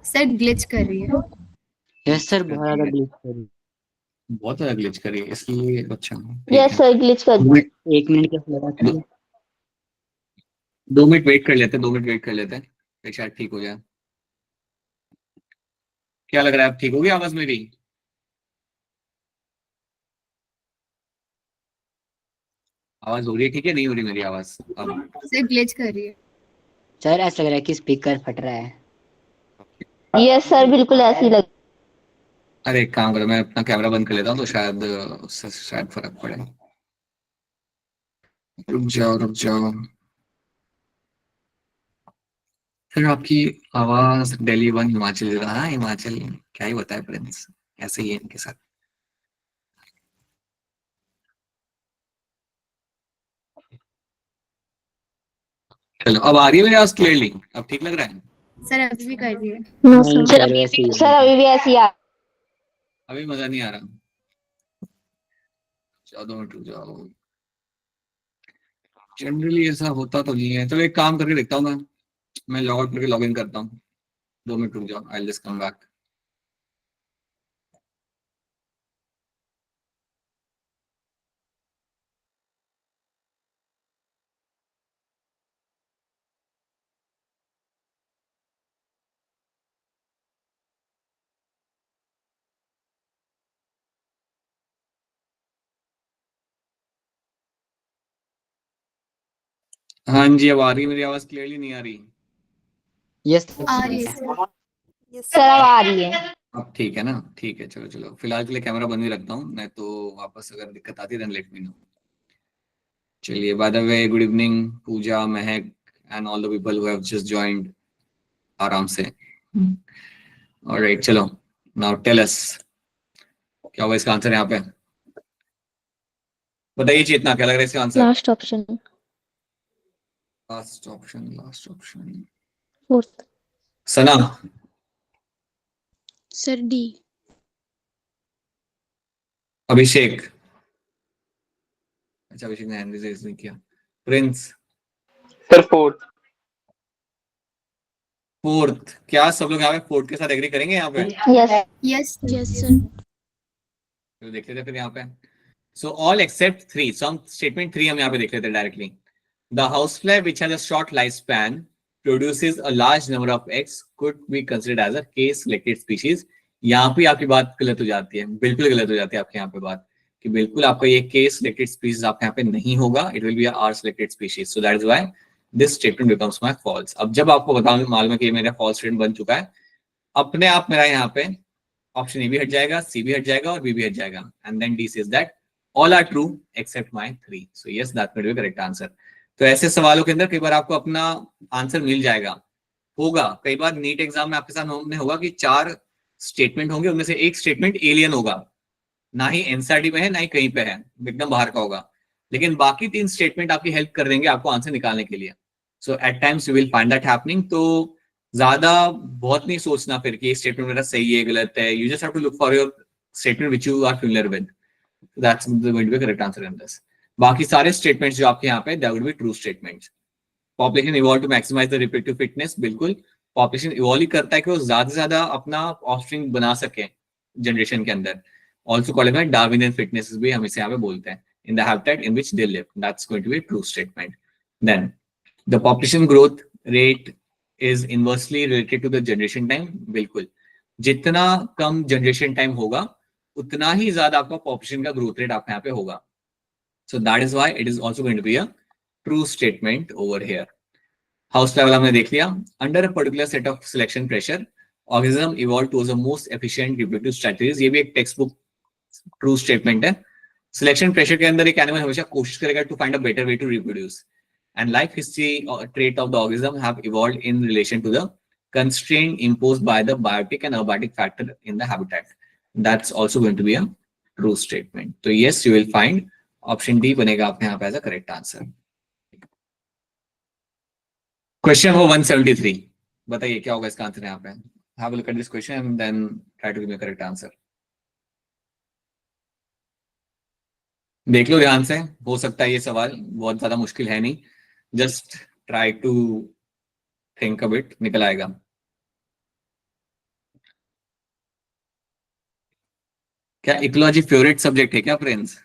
सर ग्लिच कर रही है. यस सर, बहुत ज्यादा ग्लिच कर रही है. बहुत ज्यादा ग्लिच कर रही है इसलिए. अच्छा, यस सर ग्लिच कर 1 मिनट का लगा था. 2 मिनट वेट कर लेते हैं, 2 मिनट वेट कर लेते हैं, फिर शायद ठीक हो जाए. क्या लग रहा है, अब ठीक होगी आवाज मेरी? आवाज हो रही है ठीक है, नहीं हो रही मेरी आवाज अब? सर ग्लिच कर रही है. सर ऐसा लग रहा है कि स्पीकर फट रहा है. यस सर बिल्कुल ऐसी लग. अरे एक काम करो, मैं अपना कैमरा बंद कर लेता हूँ तो शायद उससे शायद फर्क पड़े. रुक जाओ. फिर आपकी आवाज दिल्ली 1 हिमाचल दे रहा है. हिमाचल क्या ही बताए प्रिंस, ऐसे ही है इनके साथ. चलो अब आ रही है मेरी आवाज क्लियरली? अब ठीक लग रहा है? सर अभी भी कर रही है. नो नहीं सर. सर, वैसे ही है. सर अभी भी ऐसी आ. अभी मजा नहीं आ रहा. 2 मिनट रुक जाओ. जनरली ऐसा होता तो नहीं है. चलो एक काम करके देखता हूँ, मैं लॉग आउट करके लॉग इन करता हूँ. 2 मिनट रुक जाओ, I will just come back. हाँ जी, अब आ रही है मेरी आवाज क्लियरली? नहीं आ रही? यस आ रही है सर. सर अब आ रही है. अब ठीक है ना? ठीक है, चलो फिलहाल के लिए कैमरा बंद ही रखता हूँ, नहीं तो वापस अगर दिक्कत आती है देन लेट मी नो. चलिए, by the way good evening Pooja, Mahak and all the people who have just joined. आराम से. ऑलराइट, चलो नाउ टेल अस क्या होगा इसका आंसर. यहाँ पे बताइए चेतना, क्या लग रहा है इसका answer? Last option. Last option. Fourth. Sana? Sir D. Abhishek? अच्छा, अभिषेक ने हैंड रेज नहीं किया. प्रिंस? Sir fourth. फोर्थ? क्या सब लोग यहाँ पे फोर्थ के साथ एग्री करेंगे यहाँ पे? Yes yes yes sir. तो देख लेते हैं फिर यहाँ पे. So all except 3. सो हम स्टेटमेंट 3 हम यहाँ पे देख लेते हैं directly. The housefly which has a short lifespan produces a large number of eggs could be considered as a K-selected species. यहाँ पे आपकी बात गलत हो जाती है, बिल्कुल गलत हो जाती है आपके यहाँ पे बात, कि बिल्कुल आपका ये K-selected species आपके यहाँ पे नहीं होगा. It will be a R-selected species. So that is why this statement becomes my false. अब जब आपको बताऊं मालूम है कि मेरा false statement बन चुका है, अपने आप मेरा यहाँ पे ऑप्शन ए भी हट जाएगा, सी भी हट जाएगा और बी भी हट जाएगा. And then D says that all are true except my 3. So yes, that will be correct answer. तो ऐसे सवालों के अंदर कई बार आपको अपना आंसर मिल जाएगा. होगा कई बार नीट एग्जाम में आपके साथ होगा कि 4 स्टेटमेंट होंगे, उनमें से एक स्टेटमेंट एलियन होगा, ना ही एनसीईआरटी में है ना ही कहीं पे है, एकदम बाहर का होगा, लेकिन बाकी 3 स्टेटमेंट आपकी हेल्प कर देंगे आपको आंसर निकालने के लिए। So at times you will find that happening. तो ज्यादा बहुत नहीं सोचना फिर कि स्टेटमेंट मेरा सही है गलत है, you just have to look for your statement which you are familiar with, that's going to be correct answer in this. बाकी सारे स्टेटमेंट्स जो आपके यहाँ पे that would be true statements. Population evolve to maximize the reproductive fitness, बिल्कुल population evolve ही करता है कि वो ज्यादा से ज्यादा अपना ऑफस्प्रिंग बना सके जनरेशन के अंदर। ऑल्सो क्वालिफाइड डार्विनियन फिटनेस भी हम इसे यहाँ पे बोलते हैं, in the habitat in which they live, that's going to be true statement. Then the population growth rate is inversely related to the generation time, बिल्कुल जितना कम जनरेशन टाइम होगा उतना ही ज्यादा आपका पॉपुलेशन का ग्रोथ रेट आपके यहाँ पे होगा। So that is why it is also going to be a true statement over here. House level हमने देख लिया। Under a particular set of selection pressure organism evolve towards the most efficient reproductive strategies, ये भी एक textbook true statement है। Selection pressure के अंदर एक एनिमल हमेशा कोशिश करेगा to find a better way to reproduce, and life history trait of the organism have evolved in relation to the constraint imposed by the biotic and abiotic factor in the habitat. That's also going to be a true statement. So yes, you will find option D बनेगा आपके यहाँ पे as a correct answer. Question number 173. बताइए क्या होगा इसका answer यहाँ पे? Have a look at this question and then try to give me a correct answer. देख लो ध्यान से, हो सकता है ये सवाल बहुत ज्यादा मुश्किल है नहीं, just try to think a bit, निकल आएगा। क्या इकोलॉजी फेवरेट सब्जेक्ट है क्या फ्रेंड्स?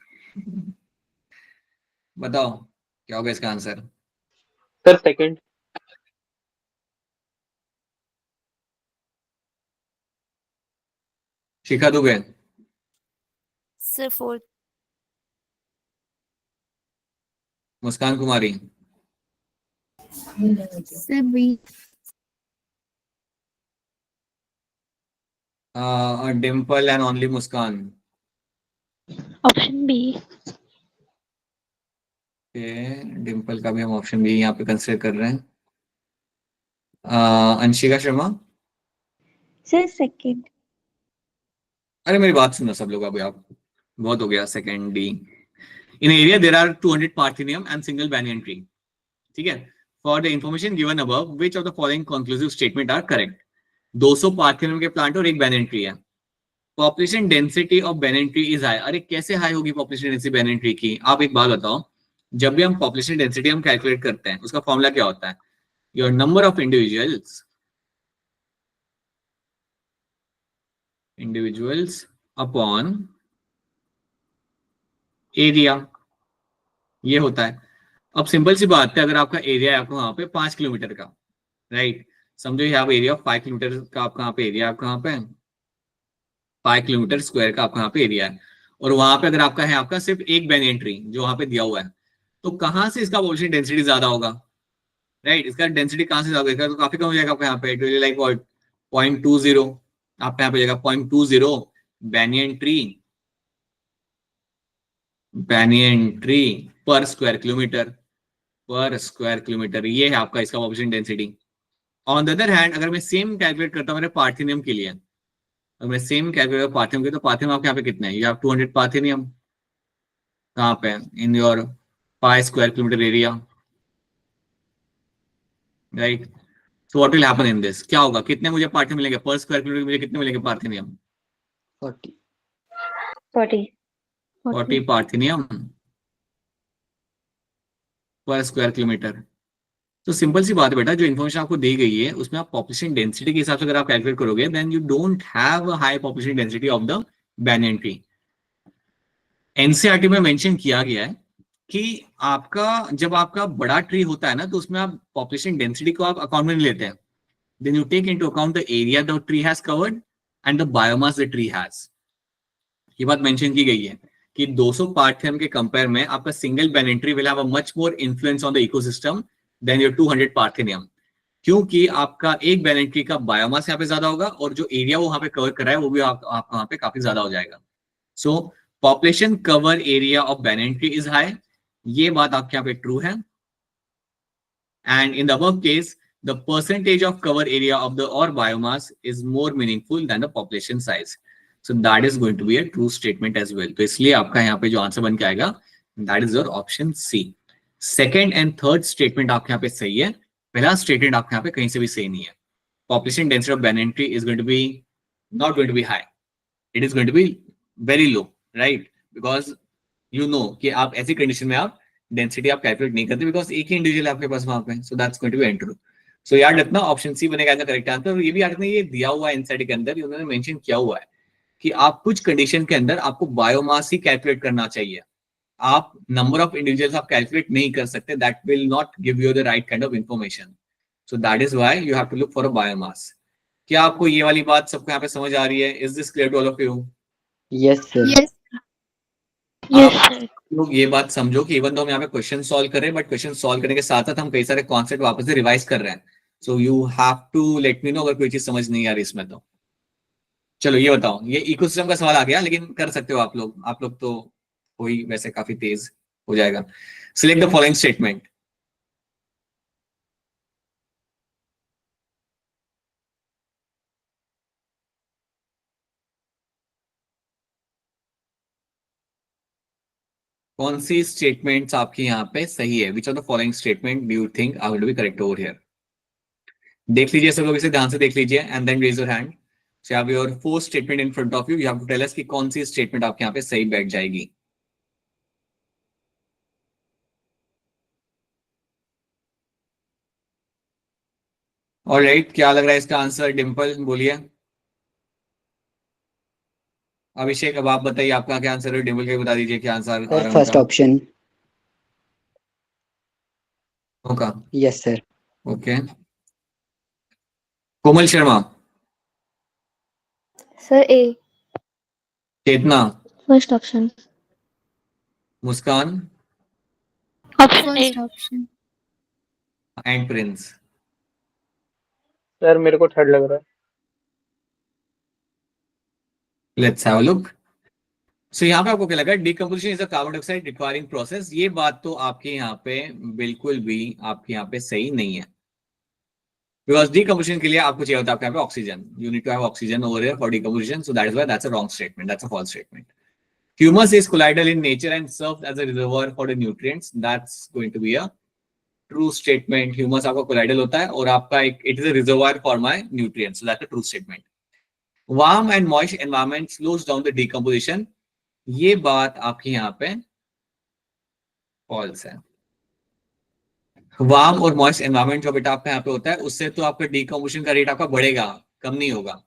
बताओ क्या होगा इसका answer? Sir second. Shikha Dubey, sir 4th। Muskan Kumari, sir B. Dimple and only Muskan. Option B. Dimple का भी हम ऑप्शन बी यहाँ पे कंसिडर कर रहे हैं। Anshika Sharma, sir second. अरे मेरी बात सुनो सब लोग, अभी आप बहुत हो गया। Second D. In area there are 200 parthenium and single banyan tree, ठीक है। For the information given above which of the following conclusive statement are correct? 200 parthenium के प्लांट और एक banyan tree है। Population density of banyan tree is high, अरे कैसे high होगी population density banyan tree की? आप एक बात बताओ, जब भी हम पॉपुलेशन डेंसिटी हम कैलकुलेट करते हैं उसका फॉर्मूला क्या होता है? Your number of individuals upon area, ये होता है। अब सिंपल सी बात है, अगर आपका एरिया है आपको वहां पे 5 किलोमीटर का, राइट, समझो यहाँ पे एरिया 5 किलोमीटर का आपका यहाँ पे एरिया, आपका यहाँ पे 5 किलोमीटर स्क्वायर का आपका यहाँ पे एरिया है, और वहां पे अगर आपका है आपका सिर्फ एक banyan tree जो वहां पे दिया हुआ है, तो कहाँ से इसका पॉपुलेशन डेंसिटी ज्यादा होगा? राइट, इसका डेंसिटी कहाँ से ज्यादा होगा? तो काफी कम हो जाएगा आपका यहाँ पे, लाइक 0.20 आपका यहाँ पे जाएगा 0.20 banyan tree पर स्क्वायर किलोमीटर, ये है आपका इसका population density. On the other hand अगर मैं सेम कैलकुलेट करता हूँ मेरे पार्थिनियम के लिए, अगर मैं सेम कैलकुलेट पार्थिनियम के, तो पार्थिनियम आपके यहाँ पे कितना है? यू हैव 200 पार्थिनियम, कहाँ पे? In your 5 square kilometre area, right. So what will happen in this? क्या होगा? कितने मुझे पार्थिनियम मिलेंगे पर स्क्वायर किलोमीटर? मुझे कितने मिलेंगे पार्थिनियम? 40 पार्थिनियम पर स्क्वायर किलोमीटर। तो सिंपल सी बात है बेटा, जो इन्फॉर्मेशन आपको दी गई है उसमें आप पॉपुलेशन डेंसिटी के हिसाब से अगर आप कैलकुलेट करोगे, then you don't have a high population density of the banyan tree। NCERT में मेंशन किया गया है कि आपका जब आपका बड़ा ट्री होता है ना, तो उसमें आप पॉपुलेशन डेंसिटी को आप अकाउंट में नहीं लेते हैं। Then you take into account the area the tree has covered and the biomass the tree has. ये बात मेंशन की गई है कि 200 पार्थिनियम के कंपेयर में आपका single banyan tree will have a much more influence on the ecosystem than your 200 पार्थिनियम, क्योंकि आपका एक banyan tree का बायोमास यहाँ पे ज्यादा होगा और जो एरिया वो वहां पे कवर कर रहा है वो भी आपका वहां पे काफी ज्यादा हो जाएगा। सो population cover area of banyan tree is high, ये बात आपके यहाँ पे ट्रू है। And in the above case the percentage of cover area of the or biomass is more meaningful than the population size. So that is going to be a true statement as well. तो इसलिए आपका यहाँ पे जो answer बन के आएगा that is your option C. Second and third statement आपके यहाँ पे सही है, पहला स्टेटमेंट आपके यहाँ पे कहीं से भी सही नहीं है. Population density of banyan tree is going to be not going to be high. It is going to be very low, right? Because you know कि आप ऐसी कंडीशन में आप डेंसिटी आप कैलकुलेट नहीं करते बिकॉज एक ही इंडिविजुअल आपके पास वहां पे. So that's going to be untrue. सो याद रखना ऑप्शन सी बनेगा एज द करेक्ट आंसर. और ये भी याद रखना ये दिया हुआ है एनसीईआरटी के अंदर, उन्होंने मेंशन किया हुआ है कि आप कुछ कंडीशन के अंदर आपको बायोमास ही कैलकुलेट करना चाहिए. आप नंबर ऑफ इंडिविजुअल्स आप कैलकुलेट नहीं कर सकते. That will not give you the right kind of information. So that is why you have to look for a biomass. क्या आपको ये वाली बात सबको यहाँ पे समझ आ रही है? Is this clear to all of you? Yes sir. Yes. आप लोग ये बात समझो कि इवन तो हम यहाँ पे क्वेश्चन सॉल्व कर रहे हैं, बट क्वेश्चन सॉल्व करने के साथ साथ हम कई सारे कॉन्सेप्ट वापस से रिवाइज कर रहे हैं. So you have to let me know अगर कोई चीज समझ नहीं आ रही इसमें तो. चलो ये बताओ, ये इकोसिस्टम का सवाल आ गया, लेकिन कर सकते हो आप लोग तो कोई वैसे काफी तेज हो जाएगा. Select the following statement. कौन सी स्टेटमेंट्स आपकी यहाँ पे सही है? Which of the following statement do you think are going to be correct over here? देख लीजिए सब लोग, इसे ध्यान से देख लीजिए and then raise your hand. So have your four statement in front of you. You have to tell us कि कौन सी स्टेटमेंट आपके यहाँ पे सही बैठ जाएगी. ऑलराइट, क्या लग रहा है इसका आंसर? डिंपल बोलिए. अभिषेक अब आप बताइए आपका क्या आंसर है. डिंपल के बता दीजिए क्या आंसर आ रहा है फर्स्ट उनका. ऑप्शन. होगा. Yes sir. Okay. Komal Sharma. Sir A. Chetna. First option. Muskan First option. And Prince. Sir मेरे को थर्ड लग रहा है. Let's have a look. So यहाँ पे आपको क्या लगा? Decomposition is a carbon dioxide requiring process. ये बात तो आपके यहाँ पे बिल्कुल भी आपके यहाँ पे सही नहीं है. बिकॉज डिकम्पोजिशन के लिए आपको चाहिए होता है आपके यहाँ पे oxygen. You need to have oxygen over here for decomposition. So that is why that's a wrong statement. That's a false statement. Humus is colloidal in nature and serves as a reservoir for the nutrients. That's going to be a true statement. Humus आपका colloidal होता है और आपका एक it is a reservoir for my nutrients. So that's a true statement. Warm and moist environment slows down the decomposition. ये बात आपकी यहाँ पे false है. वार्म और मॉइस्ट एनवायरमेंट जो बेटा आपका यहाँ पे होता है उससे तो आपका decomposition का रेट आपका बढ़ेगा, कम नहीं होगा.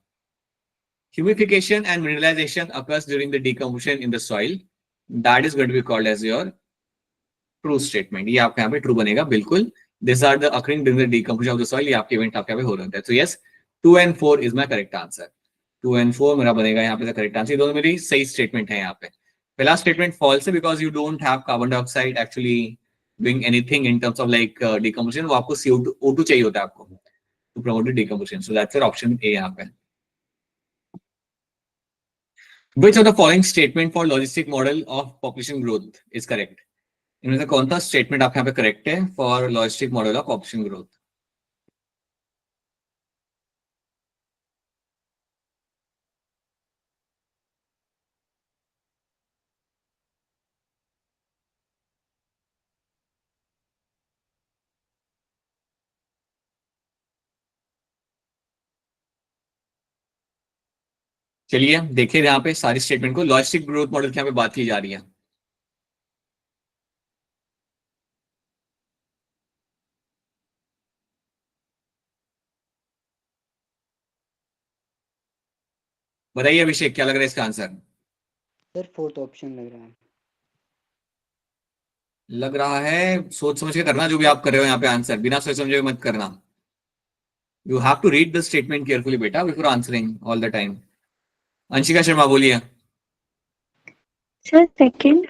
Humidification and mineralization occurs during the decomposition in the soil. That is going to be called as your true statement. ये आपके यहाँ पे true बनेगा बिल्कुल. These are the occurring during the decomposition of the soil. ये आपके event आपके यहाँ पे हो रहे हैं. So yes, 2 and 4 is my correct answer. 2 and 4 मेरा बनेगा यहाँ पे correct answer. ये दोनों मेरी सही statement है यहाँ पे. पहला statement false है because you don't have carbon dioxide actually doing anything in terms of like decomposition. वो आपको CO2 O2 चाहिए होता है आपको to promote the decomposition. So that's your option A यहाँ पे. Which of the following statement for logistic model of population growth is correct? इनमें से कौन सा स्टेटमेंट आपके यहाँ पे करेक्ट है for logistic model of population growth? चलिए देखिए यहाँ पे सारी स्टेटमेंट को. लॉजिस्टिक ग्रोथ मॉडल की यहाँ पे बात की जा रही है. बताइए अभिषेक क्या लग रहा है इसका आंसर? सर फोर्थ ऑप्शन लग रहा है. लग रहा है. सोच समझ के करना जो भी आप कर रहे हो यहाँ पे आंसर, बिना सोच समझे मत करना. You have to read the statement carefully बेटा before answering all the time. Anshika Sharma बोलिए. Sir second.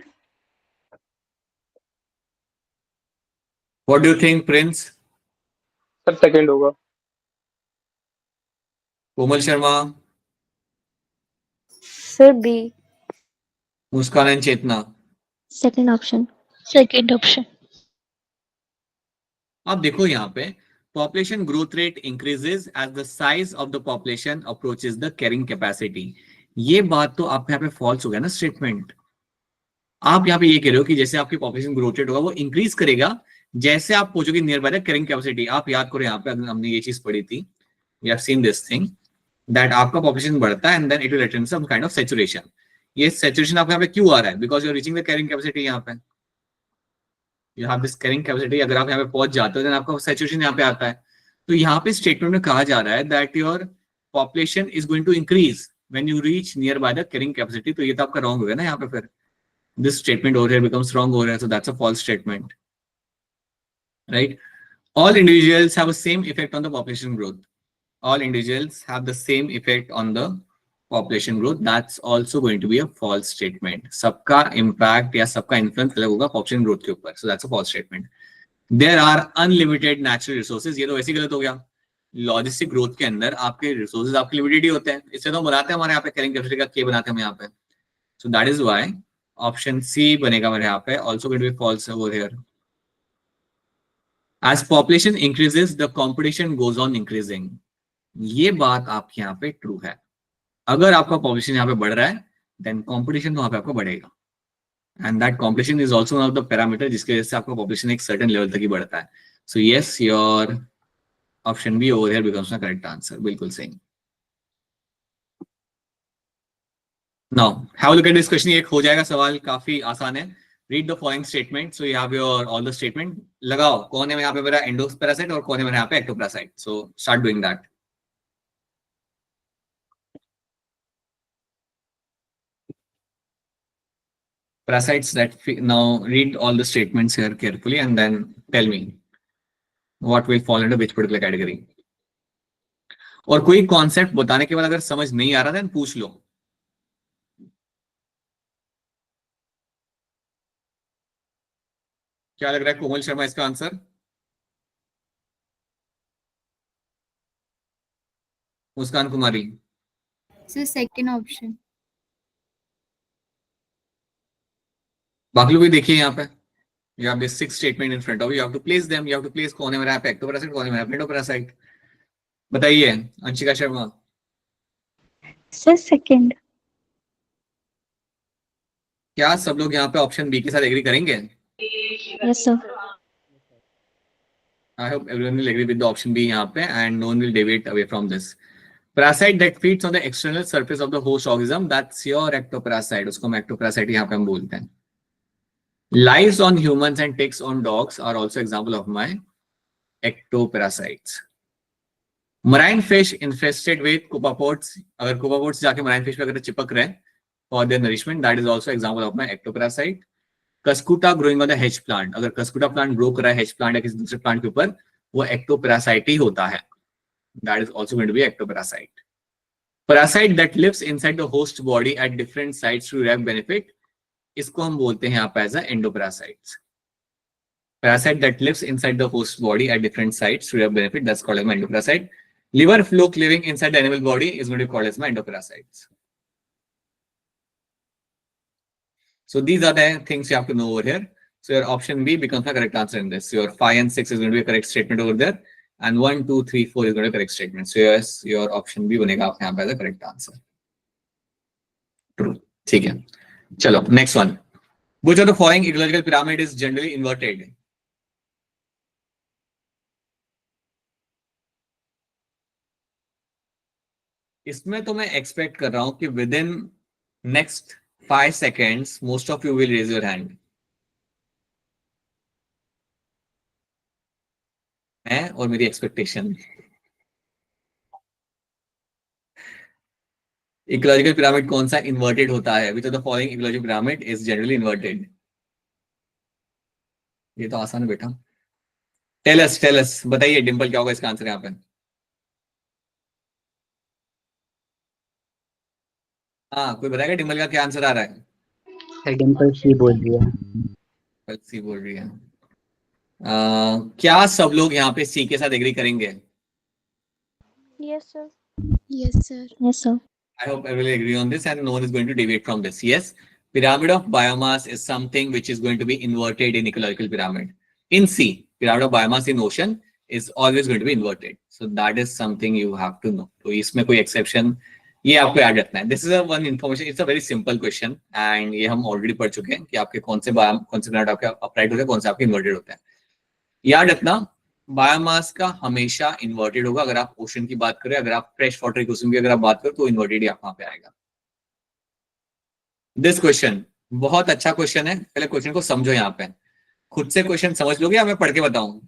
What do you think Prince? Sir second होगा. Komal Sharma. Sir B. Muskan and Chetna. Second option. Second option. आप देखो यहाँ पे population growth rate increases as the size of the population approaches the carrying capacity. ये बात तो आपके यहाँ पे फॉल्स हो गया ना स्टेटमेंट। आप यहाँ पे ये कह रहे हो कि जैसे आपकी पॉपुलेशन ग्रोथ रेट होगा वो इंक्रीज करेगा जैसे आप पहुंचोगे near bye the carrying capacity. आप याद करो यहाँ पे हमने ये चीज पढ़ी थी, we have seen this thing that आपका पॉपुलेशन बढ़ता है and then it will attain some kind of saturation. ये सैचुरेशन आपके यहाँ पे क्यों आ रहा है? Because you are reaching the carrying capacity. यहाँ पे you have this carrying capacity, अगर आप यहाँ पे पहुंच जाते हो देन आपका सैचुरेशन यहाँ पे आता है। तो यहाँ पे स्टेटमेंट में कहा जा रहा है that your population is going to increase when you reach near by the carrying capacity. तो ये तो आपका रॉन्ग हो गया ना यहाँ पे, फिर this statement over here becomes wrong over here, so that's a false statement, right? All individuals have the same effect on the population growth. All individuals have the same effect on the population growth. That's also going to be a false statement. सबका impact या सबका influence अलग होगा population growth के ऊपर, so that's a false statement. There are unlimited natural resources. ये तो वैसे ही गलत हो गया। लॉजिस्टिक ग्रोथ के अंदर आपके रिसोर्सेज आपके लिमिटेड ही होते हैं, इससे तो बनाते हैं हमारे यहाँ पे कैरिंग कैपेसिटी का के बनाते हैं हम यहाँ पे। So that is why option C बनेगा मेरे यहाँ पे, also going to be false over here. As population increases the competition goes on increasing. ये बात आपके यहाँ पे ट्रू है। अगर आपका पॉपुलेशन यहाँ पे बढ़ रहा है देन कंपटीशन तो वहां पे आपको बढ़ेगा, and that competition is also one of the parameter जिसकी वजह से आपका पॉपुलेशन एक सर्टेन लेवल तक ही बढ़ता है। So yes, your option B over here becomes the correct answer. बिल्कुल सही। Now, have a look at this question. एक हो जाएगा सवाल, काफी आसान है। Read the following statement. So you have your all the statement. लगाओ कौन है यहाँ पे मेरा एंडोपैरासाइट और कौन है मेरा यहाँ पे ectoparasite. So start doing that. Parasites that now read all the statements here carefully and then tell me what will fall into which particular category. और कोई कॉन्सेप्ट बताने के बाद अगर समझ नहीं आ रहा देन पूछ लो। क्या लग रहा है कोमल शर्मा इसका answer? Muskan Kumari? Sir second option. बाकी लोग भी देखिए यहाँ पे, you have this 6 statement in front of you, you have to place them, you have to place कौन है मेरा यहाँ पे एक्टोपैरासाइट, कौन है मेरा एंडोपैरासाइट। बताइए अंशिका शर्मा। Sir second. क्या सब लोग यहाँ पे ऑप्शन बी के साथ एग्री करेंगे? Yes sir. I hope everyone will agree with the option B यहाँ पे and no one will deviate away from this. Parasite that feeds on the external surface of the host organism, that's your ectoparasite. उसको हम ectoparasite यहाँ पे हम बोलते हैं। Lives on humans and ticks on dogs are also example of my ectoparasites. Marine fish infested with copepods, अगर copepods जाके marine fish पे अगर चिपक रहे हैं for their nourishment, that is also example of my ectoparasite. Cuscuta growing on the hedge plant, अगर cuscuta plant grow कर रहा है hedge plant या किसी दूसरे plant के ऊपर, वो ectoparasite ही होता है। That is also going to be ectoparasite. Parasite that lives inside the host body at different sites to derive benefit, इसको हम बोलते हैं यहाँ पे as a endoparasites. Parasite that lives inside the host body at different sites to derive benefit, that's called as my endoparasite. Liver fluke living inside the animal body is going to be called as my endoparasites. So these are the things you have to know over here. So your option B becomes the correct answer in this. Your 5 and 6 is going to be a correct statement over there. And 1, 2, 3, 4 is going to be a correct statement. So yes, your option B बनेगा आपके यहाँ पे the correct answer. True. ठीक है. चलो, next one. Which of the following ecological pyramid is generally inverted? इसमें तो मैं expect कर रहा हूँ कि within next 5 seconds, most of you will raise your hand. मैं और मेरी expectation. Ecological pyramid कौन सा inverted होता है? Which of the following ecological pyramid is generally inverted? ये तो आसान है बेटा. Tell us. बताइए डिम्पल क्या होगा इसका आंसर यहाँ पे? हाँ, कोई बताएगा डिम्पल का क्या आंसर आ रहा है? डिम्पल सी बोल रही है। डिम्पल सी बोल रही है। क्या सब लोग यहाँ पे सी के साथ एग्री करेंगे? Yes, sir. Yes sir. Yes sir. I hope everyone will agree on this and no one is going to deviate from this. Yes, pyramid of biomass is something which is going to be inverted in ecological pyramid. In C, pyramid of biomass in ocean is always going to be inverted. So that is something you have to know. तो इसमें कोई exception ये आपको याद रखना है. This is a one information. It's a very simple question and ये हम already पढ़ चुके हैं कि आपके कौन से प्लैनेट आपके अपराइट होते हैं, कौन से आपके इन्वर्टेड होते हैं. याद रखना बायोमास का हमेशा इन्वर्टेड होगा. अगर आप ओशन की बात करें, अगर आप फ्रेश वाटर इकोसिस्टम की अगर आप बात करें तो इन्वर्टेड ही आप वहां पे आएगा. दिस क्वेश्चन बहुत अच्छा क्वेश्चन है. पहले क्वेश्चन को समझो. यहाँ पे खुद से क्वेश्चन समझ लोगे या मैं पढ़ के बताऊं?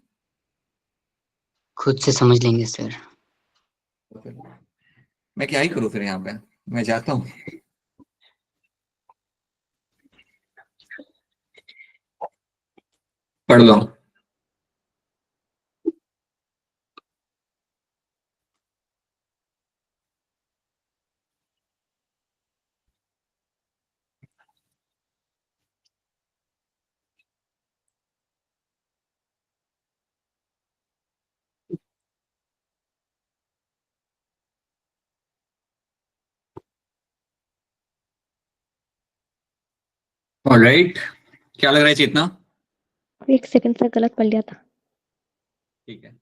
खुद से समझ लेंगे सर. मैं क्या ही करूं फिर यहाँ पे, मैं जाता हूँ. पढ़ लो. ऑलराइट, क्या लग रहा है चेतना? एक सेकंड सर, गलत पढ़ लिया था. ठीक है.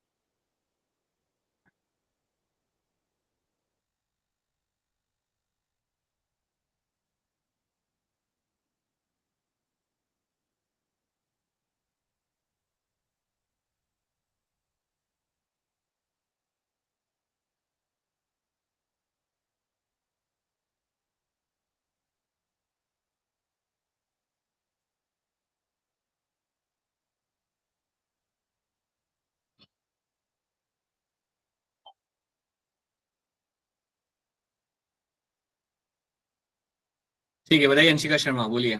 ठीक है, बताइए. अंशिका शर्मा बोलिए.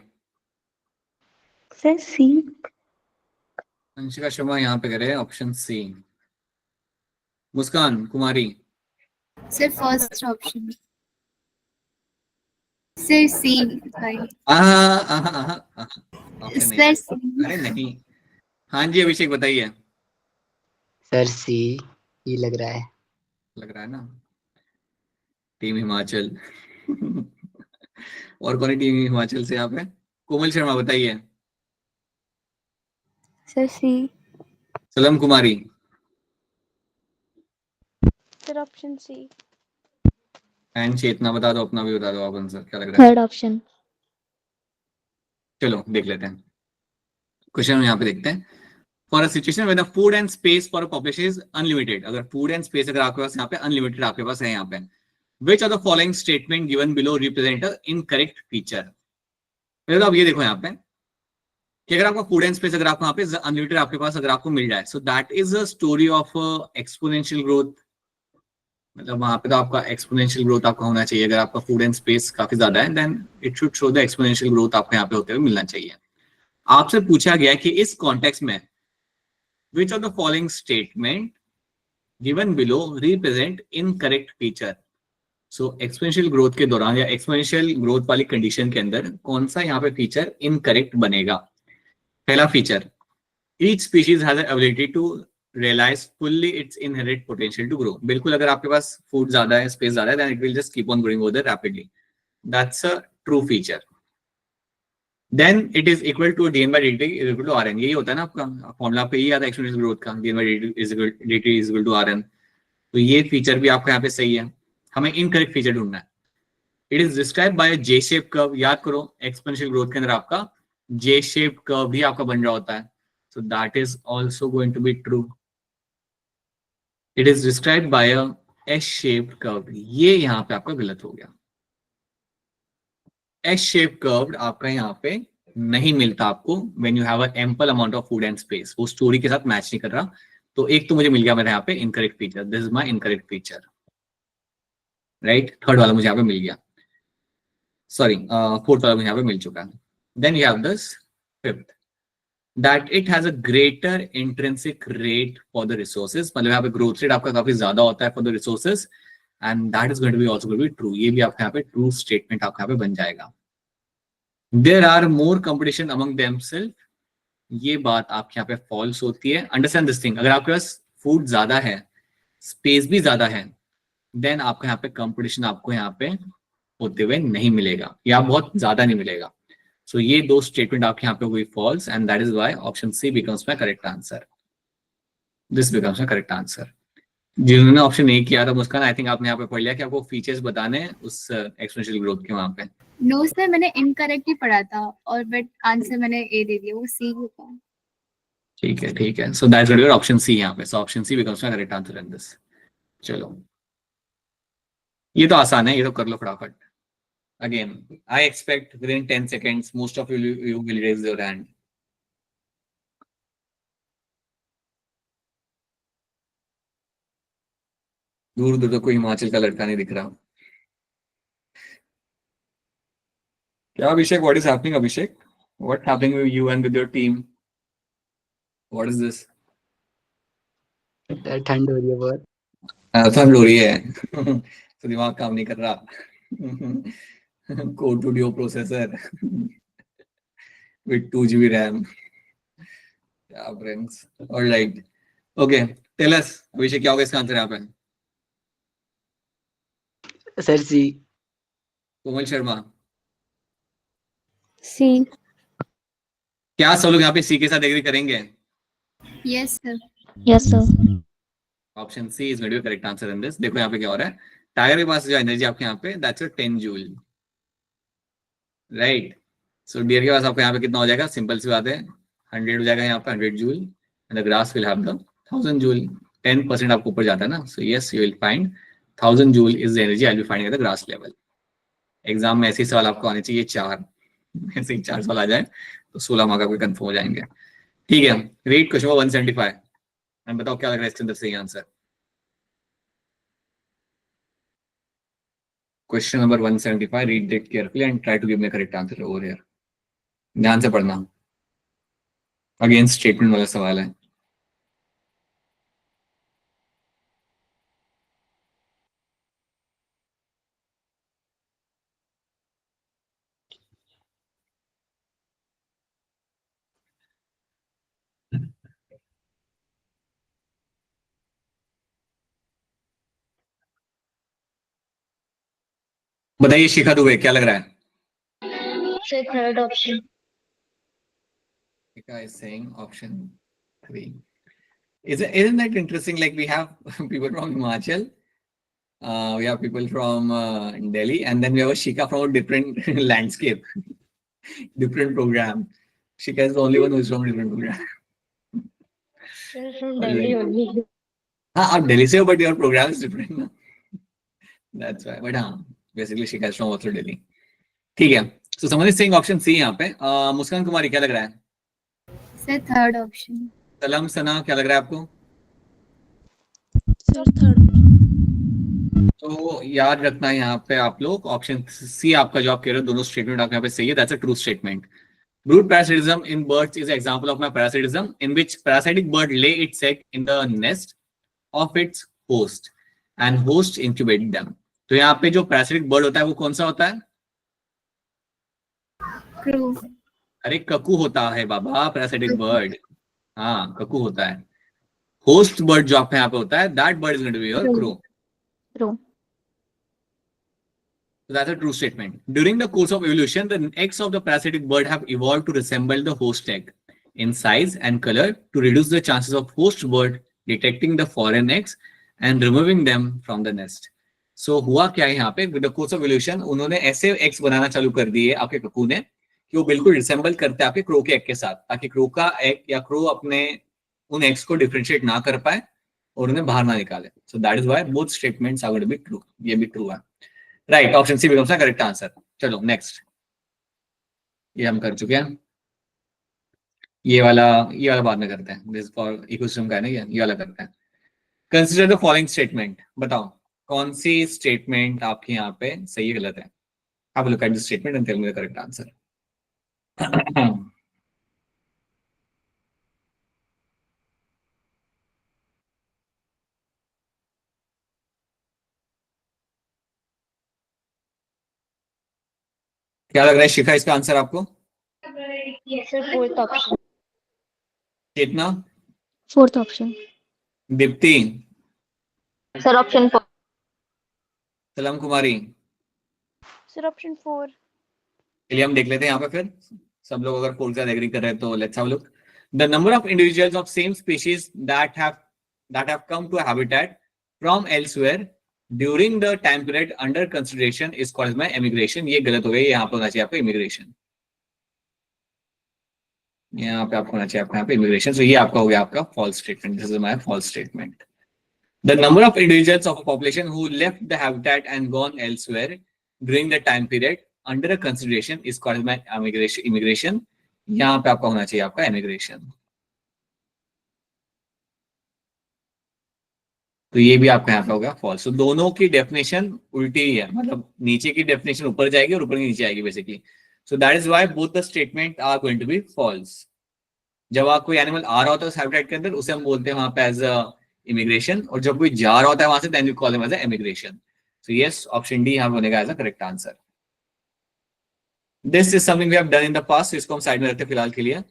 सर सी. अंशिका शर्मा यहाँ पे करे option C. Muskan Kumari. Sir first option. Sir C भाई. ऑप्शन सर नहीं. सी. अरे नहीं. हाँ जी अभिषेक बताइए. सर सी ये लग रहा है. लग रहा है ना. टीम हिमाचल. और कौन है टीम हिमाचल से यहाँ पे? कोमल शर्मा बताइए. Sir C. Salam Kumari. Sir option C. And Chetna बता दो, अपना भी बता दो आप आंसर क्या लग रहा है. Third option. चलो देख लेते हैं क्वेश्चन. यहाँ पे देखते हैं. For a situation where the food and space for a population is unlimited. अगर फूड एंड स्पेस अगर आपके पास यहाँ पे अनलिमिटेड आपके पास है यहाँ पे, which are the following statement given below represent a incorrect feature. पहले तो आप ये देखो यहाँ पे कि अगर आपका फूड एंड स्पेस अगर आपको यहाँ पे अनलिमिटेड आपके पास अगर आपको मिल जाए, सो that is a story of exponential growth. मतलब वहां पे तो आपका एक्सपोनेंशियल ग्रोथ आपका होना चाहिए. अगर आपका फूड एंड स्पेस काफी ज्यादा है then it should show the exponential growth आपको यहाँ पे होते हुए मिलना चाहिए. आपसे पूछा गया कि इस कॉन्टेक्स्ट में विच of the following statement given below represent incorrect feature. So exponential growth के दौरान या एक्सपोनेंशियल ग्रोथ वाली कंडीशन के अंदर कौन सा यहाँ पे फीचर इनकरेक्ट बनेगा. पहला feature, each species has the ability to realize fully its inherent potential to grow. बिल्कुल अगर आपके पास फूड ज्यादा है, स्पेस ज्यादा है, then it will just keep on growing over rapidly. That's a true feature. Then it is equal to dn by dt is equal to rn. यही होता है ना आपका फॉर्मूला पे, यही आता है एक्सपोनेंशियल ग्रोथ का. dn by dt is equal to rn. तो ये फीचर भी आपका यहाँ पे सही है. हमें इनकरेक्ट फीचर ढूंढना है. It is describe by J shape curve. याद करो एक्सपोनेंशियल ग्रोथ के अंदर आपका जे शेप कर्व भी आपका बन रहा होता है. So that is also going to be true. It is describe by a S shaped curve. ये यहाँ पे आपका गलत हो गया. एस शेप कर्व आपका यहाँ पे नहीं मिलता आपको when you have a ample amount of food and space. वो स्टोरी के साथ मैच नहीं कर रहा. तो एक तो मुझे मिल गया मेरे यहाँ पे incorrect feature. This is my incorrect feature. Right, third वाला मुझे यहाँ पे मिल गया. सॉरी, फोर्थ वाला मुझे यहाँ पे मिल चुका है. Then you have this fifth, that it has a greater intrinsic rate for the resources. मतलब यहाँ पे ग्रोथ रेट आपका काफी ज्यादा होता है for the resources and that is going to be also going to be true. ये भी आपके यहाँ पे ट्रू स्टेटमेंट आपके यहाँ पे बन जाएगा. There are more competition among themself. ये बात आपके यहाँ पे फॉल्स होती है. Understand this thing. अगर आपके पास फूड ज्यादा है, स्पेस भी ज्यादा है, देन आपको यहाँ पे कंपटीशन आपको यहाँ पे होते हुए नहीं मिलेगा या बहुत ज्यादा नहीं मिलेगा. सो ये दो स्टेटमेंट आपके यहाँ पे हुई false and that is why option C becomes my correct answer. This becomes a correct answer. जिन्होंने ऑप्शन ए किया था मुस्कान, आई थिंक आपने यहाँ पे पढ़ लिया कि आपको फीचर्स बताने हैं उस एक्सपोनेंशियल ग्रोथ के वहां पे। नो सर, मैंने इनकरेक्ट ही पढ़ा था और बट आंसर मैंने ए दे दिया, वो सी होता। ठीक है ठीक है, so that's your option C यहाँ पे, so option C becomes my correct answer in this. चलो ये तो आसान है, ये तो कर लो फटाफट। Again I expect within 10 seconds most of you will raise your hand. दूर दूर तक कोई हिमाचल का लड़का नहीं दिख रहा। क्या Abhishek, what is happening Abhishek, what happening with you and with your team, what is this? ठंड हो रही है बहुत। ठंड हो रही है तो दिमाग काम नहीं कर रहा core two duo processor with 2 GB RAM. Yeah, friends. All right. Okay. Tell us, अभिषेक क्या होगा इसका आंसर यहाँ पे? सर सी। कोमल शर्मा, सी। क्या सब लोग यहाँ पे सी के साथ एग्री करेंगे? Yes sir. Yes sir. Option C is going to be correct answer in this. देखो यहाँ पे क्या हो रहा है, टायर के पास जो एनर्जी आपके यहाँ पे that's 10 joule, right? So deer के पास आपको यहाँ पे कितना हो जाएगा? सिंपल सी बात है, 100 हो जाएगा यहाँ पे 100 joule, and the grass will have the 1000 joule. 10% आपको ऊपर जाता है ना, so yes you will find 1000 joule is the energy I will find at the grass level. Exam में ऐसे सवाल आपको आने चाहिए 4, ऐसे ही 4 सवाल आ जाए तो 16 मार्क आपके कंफर्म हो जाएंगे। ठीक है, रीड क्वेश्चन 175 एंड बताओ क्या लग रहा है इसके अंदर सही आंसर। Question number 175, read it carefully and try to give me correct answer over here. ध्यान से पढ़ना, अगेंस्ट स्टेटमेंट वाला सवाल है। बताइए शिखा दुबे, क्या लग रहा है? Sir third option. Shikha is saying option 3. Isn't that interesting? Like we have people from Himachal, we have people from Delhi, and then we have a Shikha from a different landscape, different program. Shikha is the only one who is from a different program. from Delhi only. हाँ आप दिल्ली से हो, but your program is different ना? That's why. But हाँ, basically Shikha is from also Delhi. ठीक है, so someone is saying option C यहाँ पे। मुस्कान कुमारी क्या लग रहा है? Sir third option. सलाम सना क्या लग रहा है आपको? Sir third. तो याद रखना है यहाँ पे आप लोग, ऑप्शन सी आपका जो आप कह रहे हो, दोनों स्टेटमेंट आपके यहाँ पे सही है, that's a true statement. Brood parasitism in birds is an example of my parasitism in which parasitic bird lay its egg in the nest of its host and host incubate them. तो यहाँ पे जो parasitic bird होता है वो कौन सा होता है? क्रू। अरे ककू होता है बाबा, parasitic bird। हाँ ककू होता है। होस्ट बर्ड जो आपके यहाँ पे होता है, that bird is going to be your crow. True. So that's a true statement. During the course of evolution, the eggs of the parasitic bird have evolved to resemble the host egg in size and color to reduce the chances of host bird detecting the foreign eggs and removing them from the nest. So हुआ क्या है यहाँ पे, with the course of evolution उन्होंने ऐसे eggs बनाना चालू कर दिए आपके ककू ने कि वो बिल्कुल रिसेंबल करते हैं आपके क्रो के एग के साथ, ताकि क्रो का एग या क्रो अपने उन एग्स को डिफरेंशिएट ना कर पाए और उन्हें बाहर ना निकाले। So that is why both statements are going to be true. ये भी ट्रू है, right? Option C becomes the correct answer. चलो नेक्स्ट, ये हम कर चुके हैं, ये वाला बाद में करते हैं। दिस फॉर इकोसिस्टम का है ना, ये वाला करते हैं। कंसीडर द फॉलोइंग स्टेटमेंट, बताओ कौन सी स्टेटमेंट आपके यहाँ पे सही है गलत है। Have a look at the statement and tell me the correct answer. क्या लग रहा है शिखा इसका आंसर आपको? Sir fourth option. Chetna, fourth option. Deepti, sir option 4। Salam कुमारी। Sir option 4। चलिए हम देख लेते हैं यहाँ पे फिर, सब लोग अगर फोर से एग्री कर रहे हैं तो let's have a look. The number of individuals of same species that have that have come to a habitat from elsewhere during the time period under consideration is called by immigration. ये गलत हो गया, यहाँ पे होना चाहिए आपका immigration. यहाँ पे आपको होना चाहिए आपका यहाँ पे immigration. So ये आपका हो गया आपका false statement. This is my false statement. The number of individuals of a population who left the habitat and gone elsewhere during the time period under a consideration is called by immigration. यहाँ पे आपका होना चाहिए आपका immigration. तो ये भी आपका यहाँ पे हो गया फॉल्स. तो दोनों की डेफिनेशन उल्टी ही है, मतलब नीचे की डेफिनेशन ऊपर जाएगी और ऊपर की नीचे आएगी basically. So that is why both the statement are going to be false. जब आप कोई एनिमल आ रहा होता है उस हैबिटेट के अंदर, उसे हम बोलते हैं वहां पे एज अ इमिग्रेशन, और जब कोई जा रहा होता है वहां से then we call him as a immigration. So yes, option D यहाँ बनेगा as a correct answer. This is something we have done in the past, इसको हम साइड में रखते हैं फिलहाल के लिए.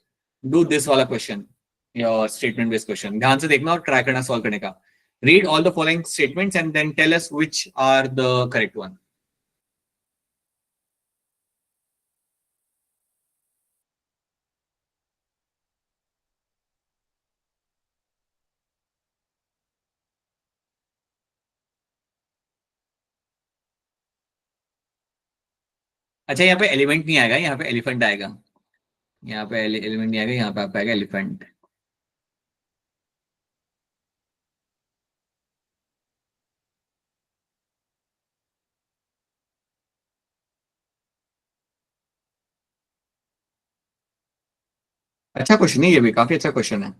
डू दिस वाला क्वेश्चन या स्टेटमेंट बेस्ड क्वेश्चन ध्यान से देखना और ट्राई करना सॉल्व करने का. Read all the following statements and then tell us which are the correct one. अच्छा, यहाँ पे एलिमेंट नहीं आएगा, यहाँ पे एलिफेंट आएगा. यहाँ पे एलिमेंट नहीं आएगा, यहाँ पे आपका आएगा एलिफेंट. अच्छा क्वेश्चन है ये भी, काफी अच्छा क्वेश्चन है.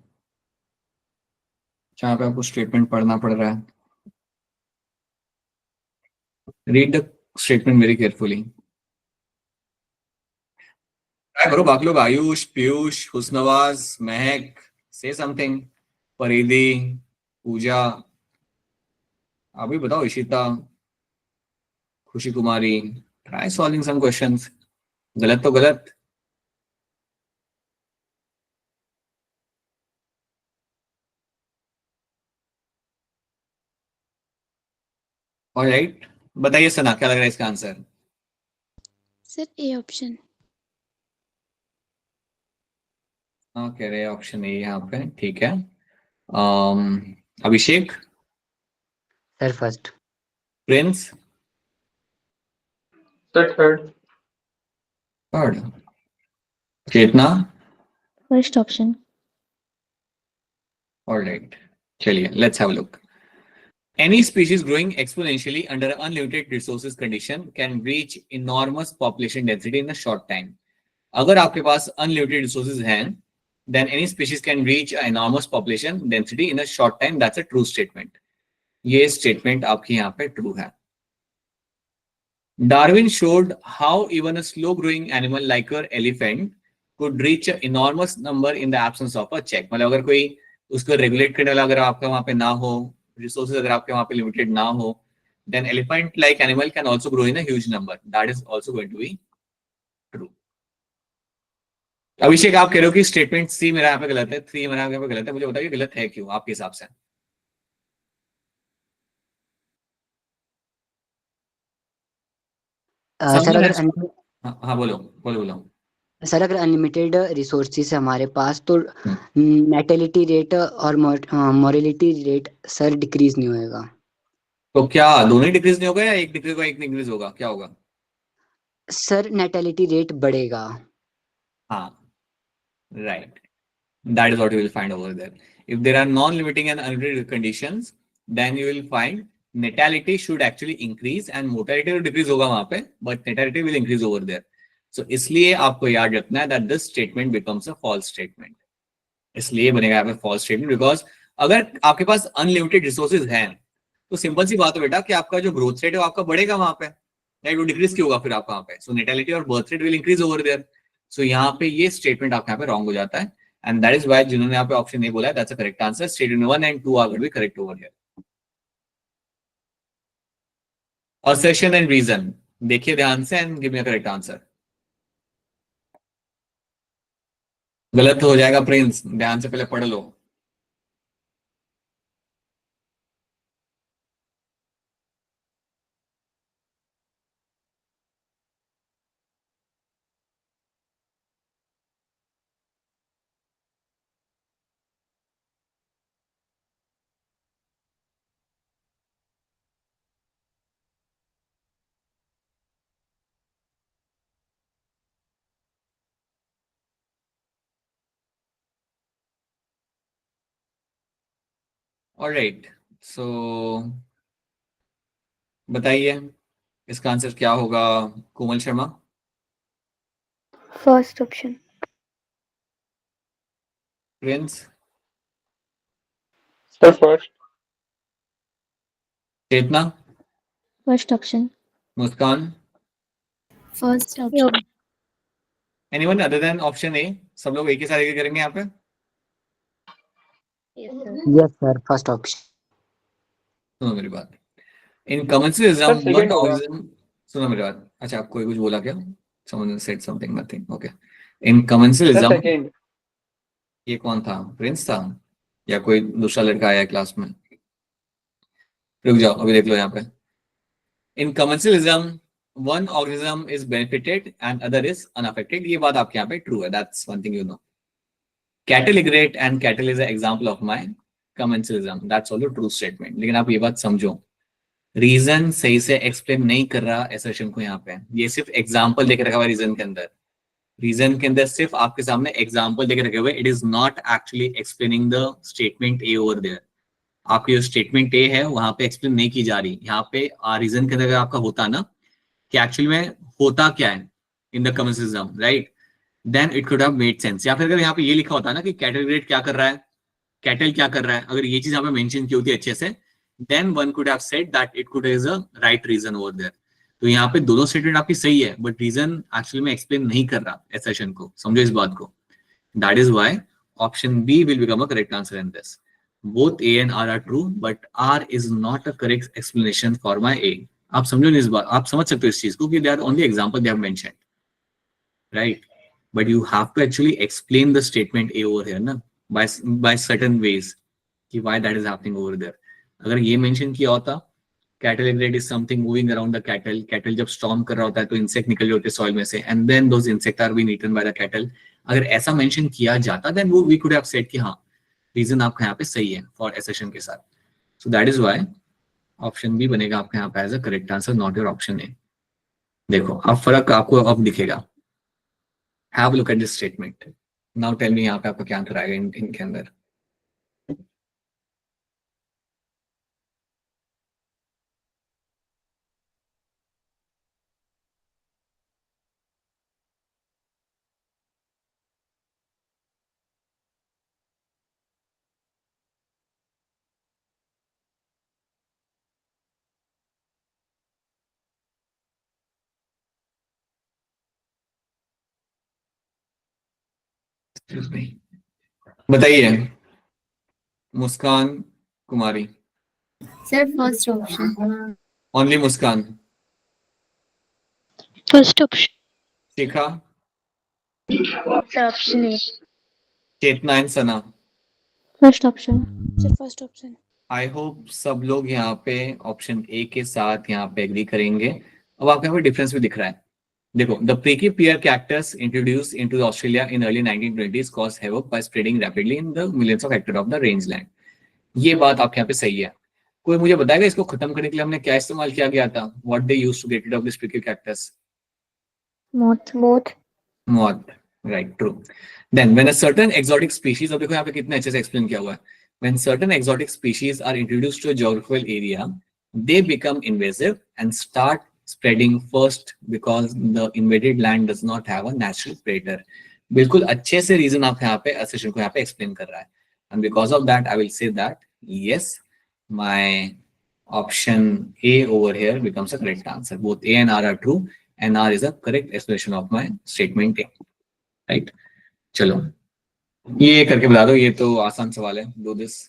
जहाँ पे आपको स्टेटमेंट पढ़ना पड़ रहा है. Read the statement very carefully. Try करो बाकी लोग. आयुष, पीयूष, हुस्नवाज, महक, से समथिंग. परिधि, पूजा, अभी बताओ. इशिता, खुशी कुमारी, ट्राई सॉल्विंग सम क्वेश्चंस. गलत तो गलत. ऑलराइट, बताइए सना, क्या लग रहा है इसका आंसर? Sir A option. हाँ, कह रहे हैं ऑप्शन ए यहाँ पे. ठीक है. Abhishek, sir first. Prince, sir third. Third. Chetna. First option. Alright, चलिए let's have a look. Any species growing exponentially under unlimited resources condition can reach enormous population density in a short time. अगर आपके पास unlimited resources हैं, then any species can reach an enormous population density in a short time. That's a true statement. ये statement आपकी यहाँ पे true है. Darwin showed how even a slow-growing animal like an elephant could reach an enormous number in the absence of a check. मतलब अगर कोई उसको regulate करने वाला अगर आपका वहां पे ना हो, रिसोर्सेज अगर आपके वहां पे लिमिटेड ना हो, then elephant-like animal can also grow in a huge number. That is also going to be true. अभिषेक, आप कह रहे हो कि स्टेटमेंट सी मेरा यहाँ पे गलत है, थ्री मेरा यहाँ पे गलत है. मुझे बताइए गलत है क्यों आपके हिसाब से? सर अगर हाँ बोलो बोलो बोलो. सर अगर अनलिमिटेड रिसोर्सेज हमारे पास तो नेटेलिटी रेट और मॉर्टेलिटी रेट सर डिक्रीज नहीं होएगा. तो क्या दोनों ही डिक्रीज नहीं होगा या एक डिक्रीज होगा एक डिक्रीज होगा, क्या होगा? सर नेटेलिटी रेट बढ़ेगा. हाँ, right. That is what you will find over there. If there are non-limiting and unlimited conditions, then you will find natality should actually increase and mortality will decrease होगा वहां पे, but natality will increase over there. So इसलिए आपको याद रखना है that this statement becomes a false statement. इसलिए बनेगा यहाँ पे false statement because अगर आपके पास unlimited resources हैं, तो सिंपल सी बात है बेटा कि आपका जो ग्रोथ रेट है वो आपका बढ़ेगा वहां पे, राइट? वो डिक्रीज क्यों होगा फिर आपका वहां पे? सो नेटेलिटी और birth rate will increase over there. So यहाँ पे ये स्टेटमेंट आपके यहाँ पे रॉन्ग हो जाता है. And that is why जिन्होंने यहाँ पे ऑप्शन नहीं बोला है, that's a correct answer. Statement 1 and 2 are going to be correct over here. Assertion and reason. देखिए ध्यान से and give me a correct answer. गलत हो जाएगा प्रिंस, ध्यान से पहले पढ़ लो. ऑलराइट, सो बताइए इसका आंसर क्या होगा Komal Sharma? First option. Prince? Sir first. Chetna? First option. Muskan? First Yup. Option. Anyone other than option A? सब लोग एक ही साथ एग्री करेंगे यहाँ पे? Yes, sir. Yes sir, first option. सुनो मेरी बात, इन कमेंसलिज्म सर वन सेकंड होगा। ऑर्गेनिज्म, सुनो मेरी बात, अच्छा आप कोई कुछ बोला क्या? someone said something, nothing, okay. इन सर कमेंसलिज्म, सेकंड। ये कौन था, प्रिंस था या कोई दूसरा लड़का आया क्लास में? रुक जाओ अभी देख लो यहाँ पे। In commensalism one organism is benefited and other is unaffected, ये बात आपके यहाँ पे ट्रू है, that's one thing you know. Cattle egret and cattle is example of my commensalism, that's also true statement. लेकिन आप ये बात समझो, रीजन सही से एक्सप्लेन नहीं कर रहा एसर्शन को यहाँ पे, ये सिर्फ एग्जाम्पल देके रखा हुआ रीजन के अंदर, रीजन के अंदर सिर्फ आपके सामने एग्जाम्पल देके रखे हुए, it is not actually explaining the statement A over there. आपकी जो स्टेटमेंट ए है वहां पे एक्सप्लेन नहीं की जा रही, यहाँ पे रीजन के अंदर अगर आपका होता ना कि एक्चुअली में होता क्या है in the commensalism, right, then it could have made sense. या फिर अगर यहाँ पे ये लिखा होता ना कि कैटल ग्रेड क्या कर रहा है, कैटल क्या कर रहा है, अगर ये चीज यहाँ पे मेंशन की होती अच्छे से, then one could have said that it could is a right reason over there। तो यहाँ पे दोनों स्टेटमेंट आपकी सही है, बट रीजन एक्चुअली में एक्सप्लेन नहीं कर रहा एसर्शन को, समझो इस बात को। That is why option B will become a correct answer in this. Both A and R R true, but R is not a correct explanation for my A. आप समझो इस बात, आप समझ सकते हो इस चीज को कि they are only example they have mentioned, right, but you have to actually explain the statement A over here ना, बाय सर्टेन वेज कि why that is happening over there. अगर ये मेंशन किया होता cattle egret is something moving around the cattle, cattle जब storm कर रहा होता है तो इंसेक्ट निकल रहे होते हैं सॉइल में से, and then those insect are been eaten by the cattle, अगर ऐसा मेंशन किया जाता देन वो वी कुड हैव सेड कि हाँ रीजन आपका यहाँ पे सही है फॉर एसेशन के साथ। So that is why option B बनेगा आपका यहाँ पे as a correct answer, not your option A. देखो अब फर्क आपको अब दिखेगा, have look at this statement now, tell me यहाँ पे आपका क्या आंसर आएगा इनके अंदर। बताइए Muskan Kumari. Sir first option. Only Muskan? First option. Shikha? Option A. Chetna and Sana? First option. Sir, first option. I hope सब लोग यहाँ पे ऑप्शन ए के साथ यहाँ पे एग्री करेंगे। अब आपको यहाँ पे डिफरेंस भी दिख रहा है, देखो the prickly pear cactus introduce into Australia in early 1920s cause havoc by spreading rapidly in the millions of hectare of the rangeland. ये बात आपके यहाँ पे सही है। कोई मुझे बताएगा इसको खत्म करने के लिए हमने क्या इस्तेमाल किया गया था, what they used to get rid of this prickly cactus? Moth. Both. Moth, right, true. Then when a certain exotic species, अब देखो यहाँ पे कितने अच्छे से एक्सप्लेन किया हुआ है, when certain exotic species are introduced to a geographical area, they become invasive and start spreading first because the invaded land does not have a natural predator। बिल्कुल अच्छे से रीजन आप यहाँ पे assertion को यहाँ पे एक्सप्लेन कर रहा है, and because of that I will say that yes, my option A over here becomes a correct answer। Both A and R are true and R is a correct explanation of my statement A, right? चलो ये करके बता दो, ये तो आसान सवाल है, do this।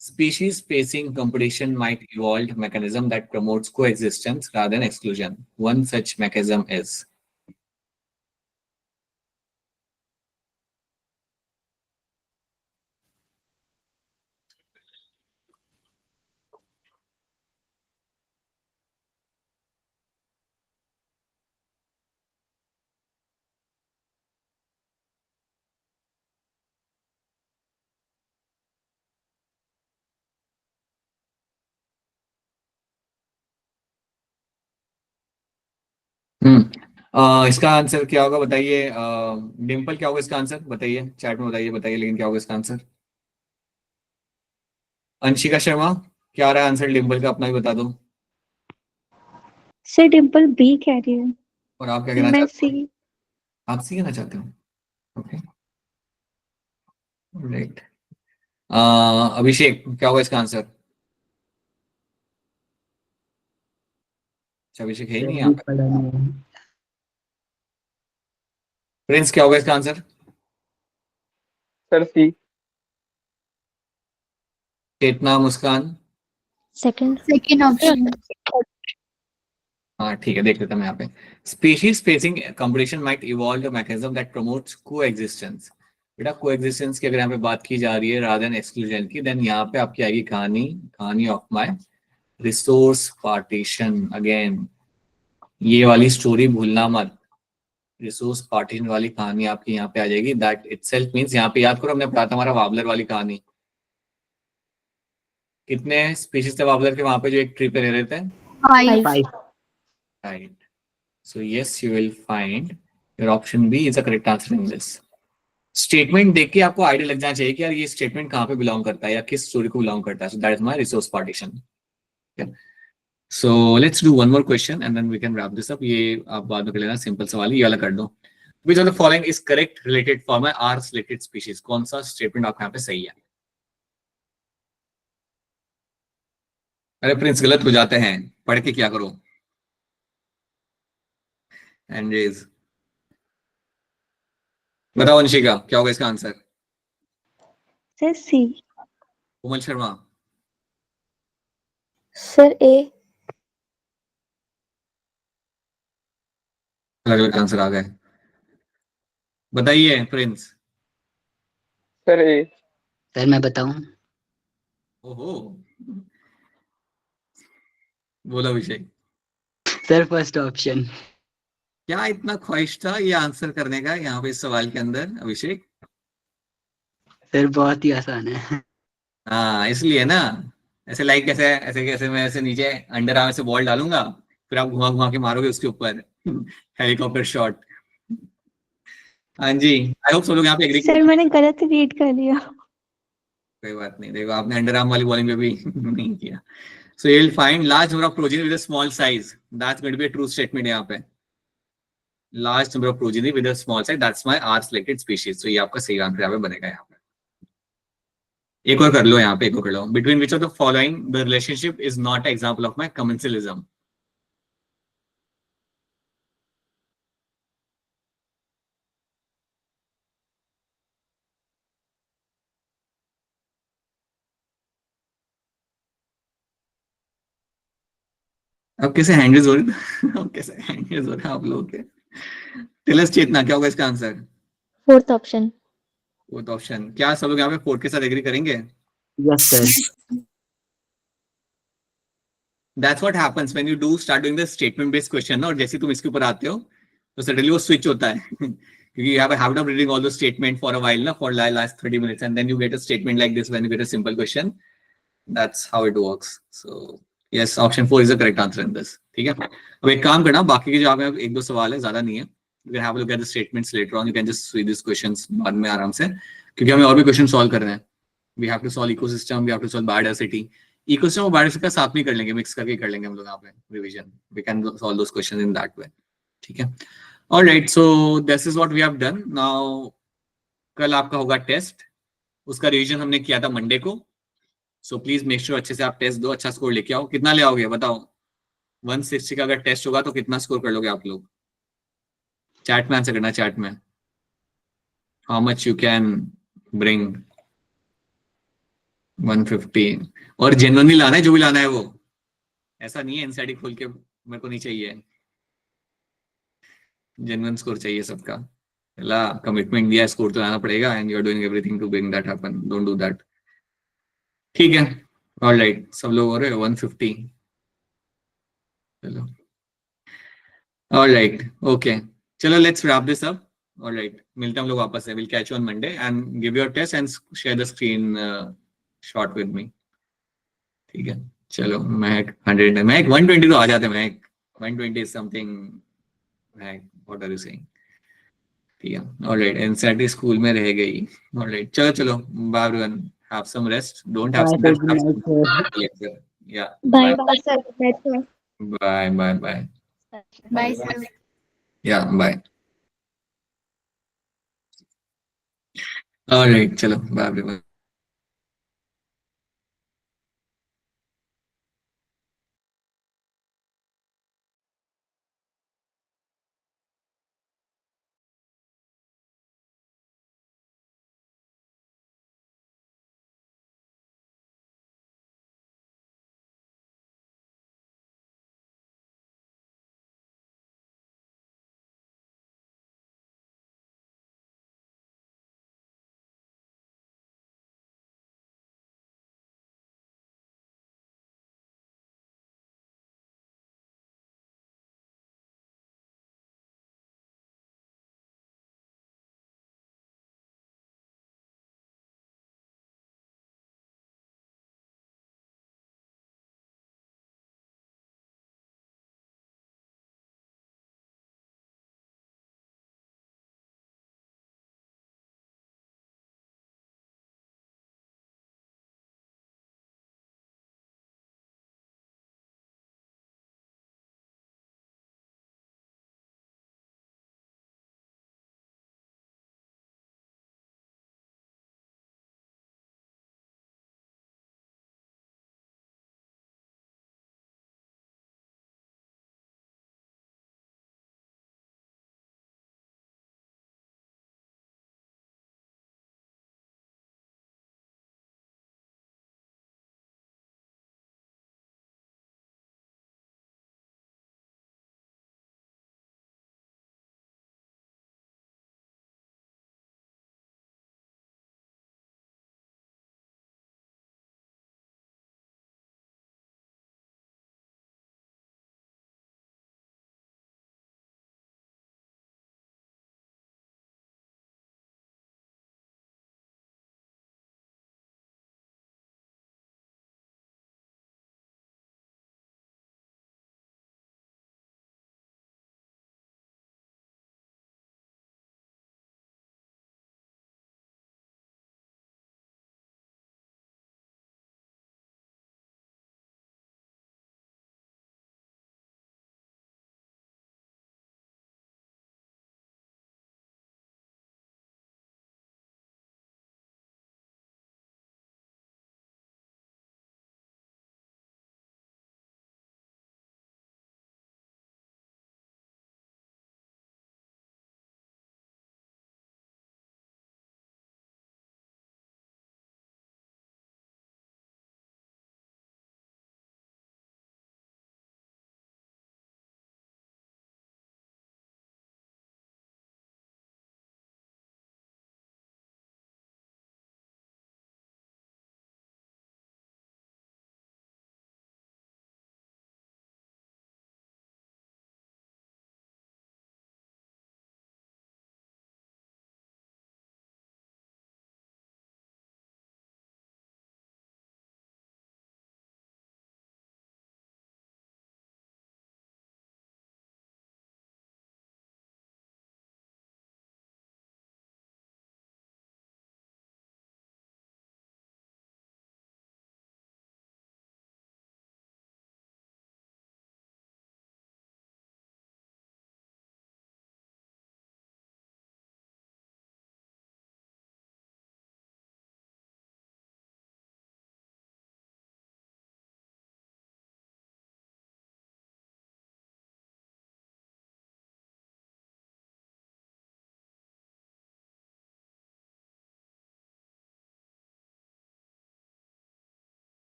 Species facing competition might evolve mechanism that promotes coexistence rather than exclusion। One such mechanism is? इसका आंसर क्या होगा बताइए, डिम्पल क्या होगा इसका आंसर बताइए, चैट में बताइए लेकिन क्या होगा इसका आंसर? अंशिका शर्मा, क्या आ रहा है आंसर डिम्पल का, अपना भी बता दो। सर डिम्पल बी कह रही है। और आप क्या कहना मैं चाहते हो? सी। आप सी कहना चाहते हो? Okay, right. अभिषेक, क्या होगा इसका आंसर? अच्छा, अभिषेक है ही नहीं यहाँ भी पे। पढ़ा नहीं है। प्रिंस, क्या होगा इसका आंसर? सर सी। चेतना, मुस्कान? सेकंड। Second option. हाँ ठीक है, देख लेते हैं यहाँ पे। Species facing competition might evolve a mechanism that promotes coexistence. बेटा कोएग्जिस्टेंस की अगर यहाँ पे बात की जा रही है रादर देन एक्सक्लूजन की, देन यहाँ पे आपकी आएगी कहानी, कहानी of my resource partition. Again ये वाली स्टोरी भूलना मत, रिसोर्स पार्टीशन वाली कहानी आपकी यहाँ पे आ जाएगी। दैट इटसेल्फ मींस, यहाँ पे याद करो हमने पढ़ा था हमारा वाबलर वाली कहानी। कितने स्पीशीज थे वाबलर के वहां पे जो एक ट्री पे रह रहे थे? 5। 5। Right. So yes, you will find your option B is the correct answer in this. Statement देख के आपको आइडिया लग जाना चाहिए कि यार ये स्टेटमेंट कहाँ पे बिलोंग करता है या किस स्टोरी को बिलोंग करता है। So that is my resource partition. So let's do one more question and then we can wrap this up. ये आप बाद में कर लेना, सिंपल सवाल है, ये वाला कर दो। Which of the following is correct related for my R selected species? कौन सा स्टेटमेंट आपके यहाँ पे सही है? अरे प्रिंस, गलत हो जाते हैं, पढ़ के क्या करो। एंड्रेज, बताओ अंशिका, क्या होगा इसका आंसर? सर सी। कोमल शर्मा? सर ए। अलग अलग आंसर आ गए, बताइए प्रिंस। सर ए। सर मैं बताऊं? ओहो, बोलो अभिषेक। Sir first option. क्या इतना ख्वाहिश था ये आंसर करने का यहाँ पे इस सवाल के अंदर अभिषेक? सर बहुत ही आसान है। हाँ इसलिए ना, ऐसे लाइक कैसे, ऐसे कैसे मैं ऐसे नीचे अंडर आर्म से बॉल डालूंगा, फिर आप घुमा घुमा के मारोगे उसके ऊपर हेलीकॉप्टर शॉट। हाँ जी, आई होप सब लोग यहाँ पे एग्री। सर मैंने गलत रीड कर लिया। कोई बात नहीं, देखो आपने अंडर आर्म वाली बॉलिंग पे भी नहीं किया। So you will find large number of progeny with a small size, that's going to be a true statement यहाँ पे। Large number of progeny with a small size, that's my R selected species. तो ये आपका सही answer यहाँ पे बनेगा। यहाँ पे एक और कर लो, यहाँ पे एक और कर लो। Between which of the following the relationship is not example of my commensalism? अब कैसे हैंडल्स हो रहे अब कैसे हैंडल्स हो रहे हैं आप लोगों के? तिलस चेतना, क्या होगा इसका answer? Fourth option. Fourth option. क्या सब लोग यहाँ पे फोर्थ के साथ एग्री करेंगे? Yes sir. That's what happens when you do start doing the statement based question ना, और जैसे तुम इसके ऊपर आते हो तो सडनली वो स्विच होता है क्योंकि you have a habit of reading all the statement for a while ना, for last 30 minutes, and then you get a statement like this when you get a simple question. That's how it works. So yes, option 4 is the correct answer in this. ठीक है, अब एक काम करना, बाकी के जो आप एक दो सवाल है, ज्यादा नहीं है। You can have a look at the statements later on. You can just see these questions बाद में आराम से, क्योंकि हमें और भी क्वेश्चन सॉल्व करने हैं। We have to solve ecosystem, we have to solve biodiversity. Ecosystem और बायोडिवर्सिटी का साथ में कर लेंगे, मिक्स करके कर लेंगे हम लोग यहाँ पे revision. We can solve those questions in that way. ठीक है, alright, so this is what we have done now. कल आपका होगा टेस्ट, उसका रिवीजन हमने किया था मंडे को। सो प्लीज मेक श्योर अच्छे से आप टेस्ट दो, अच्छा स्कोर लेके आओ। कितना ले आओगे बताओ? 160 का अगर टेस्ट होगा तो कितना स्कोर कर लोगे आप लोग? चैट में आंसर करना, चैट में how much you can bring. 150, और जेन्युइनली लाना है, जो भी लाना है वो, ऐसा नहीं है एनसीईआरटी खोल के मेरे को नहीं चाहिए। जेन्युइन स्कोर चाहिए सबका। पहला कमिटमेंट दिया, स्कोर तो लाना पड़ेगा, and you are doing everything to bring that happen. Don't do that. ठीक है, ऑलराइट, सब लोग हो रहे 150। चलो ऑलराइट, ओके, चलो let's wrap this up. Alright, मिलते हैं हम लोग वापस से। Will catch you on Monday and give your test and share the screen shot with me. ठीक है, चलो महक 100, महक 120 तो आ जाते हैं। महक 120 is something. Mahak what are you saying? ठीक है, ऑलराइट, एनसीईआरटी स्कूल में रह गई। ऑलराइट, चलो चलो, bye everyone. have some rest. Don't have Bye, some sir. rest. Good Have night, some sir. lecture. Yeah. Bye. Bye. Sir, that's all. Bye. Bye. Bye. Bye, sir. Yeah. Bye. All right. Chalo. Bye everyone.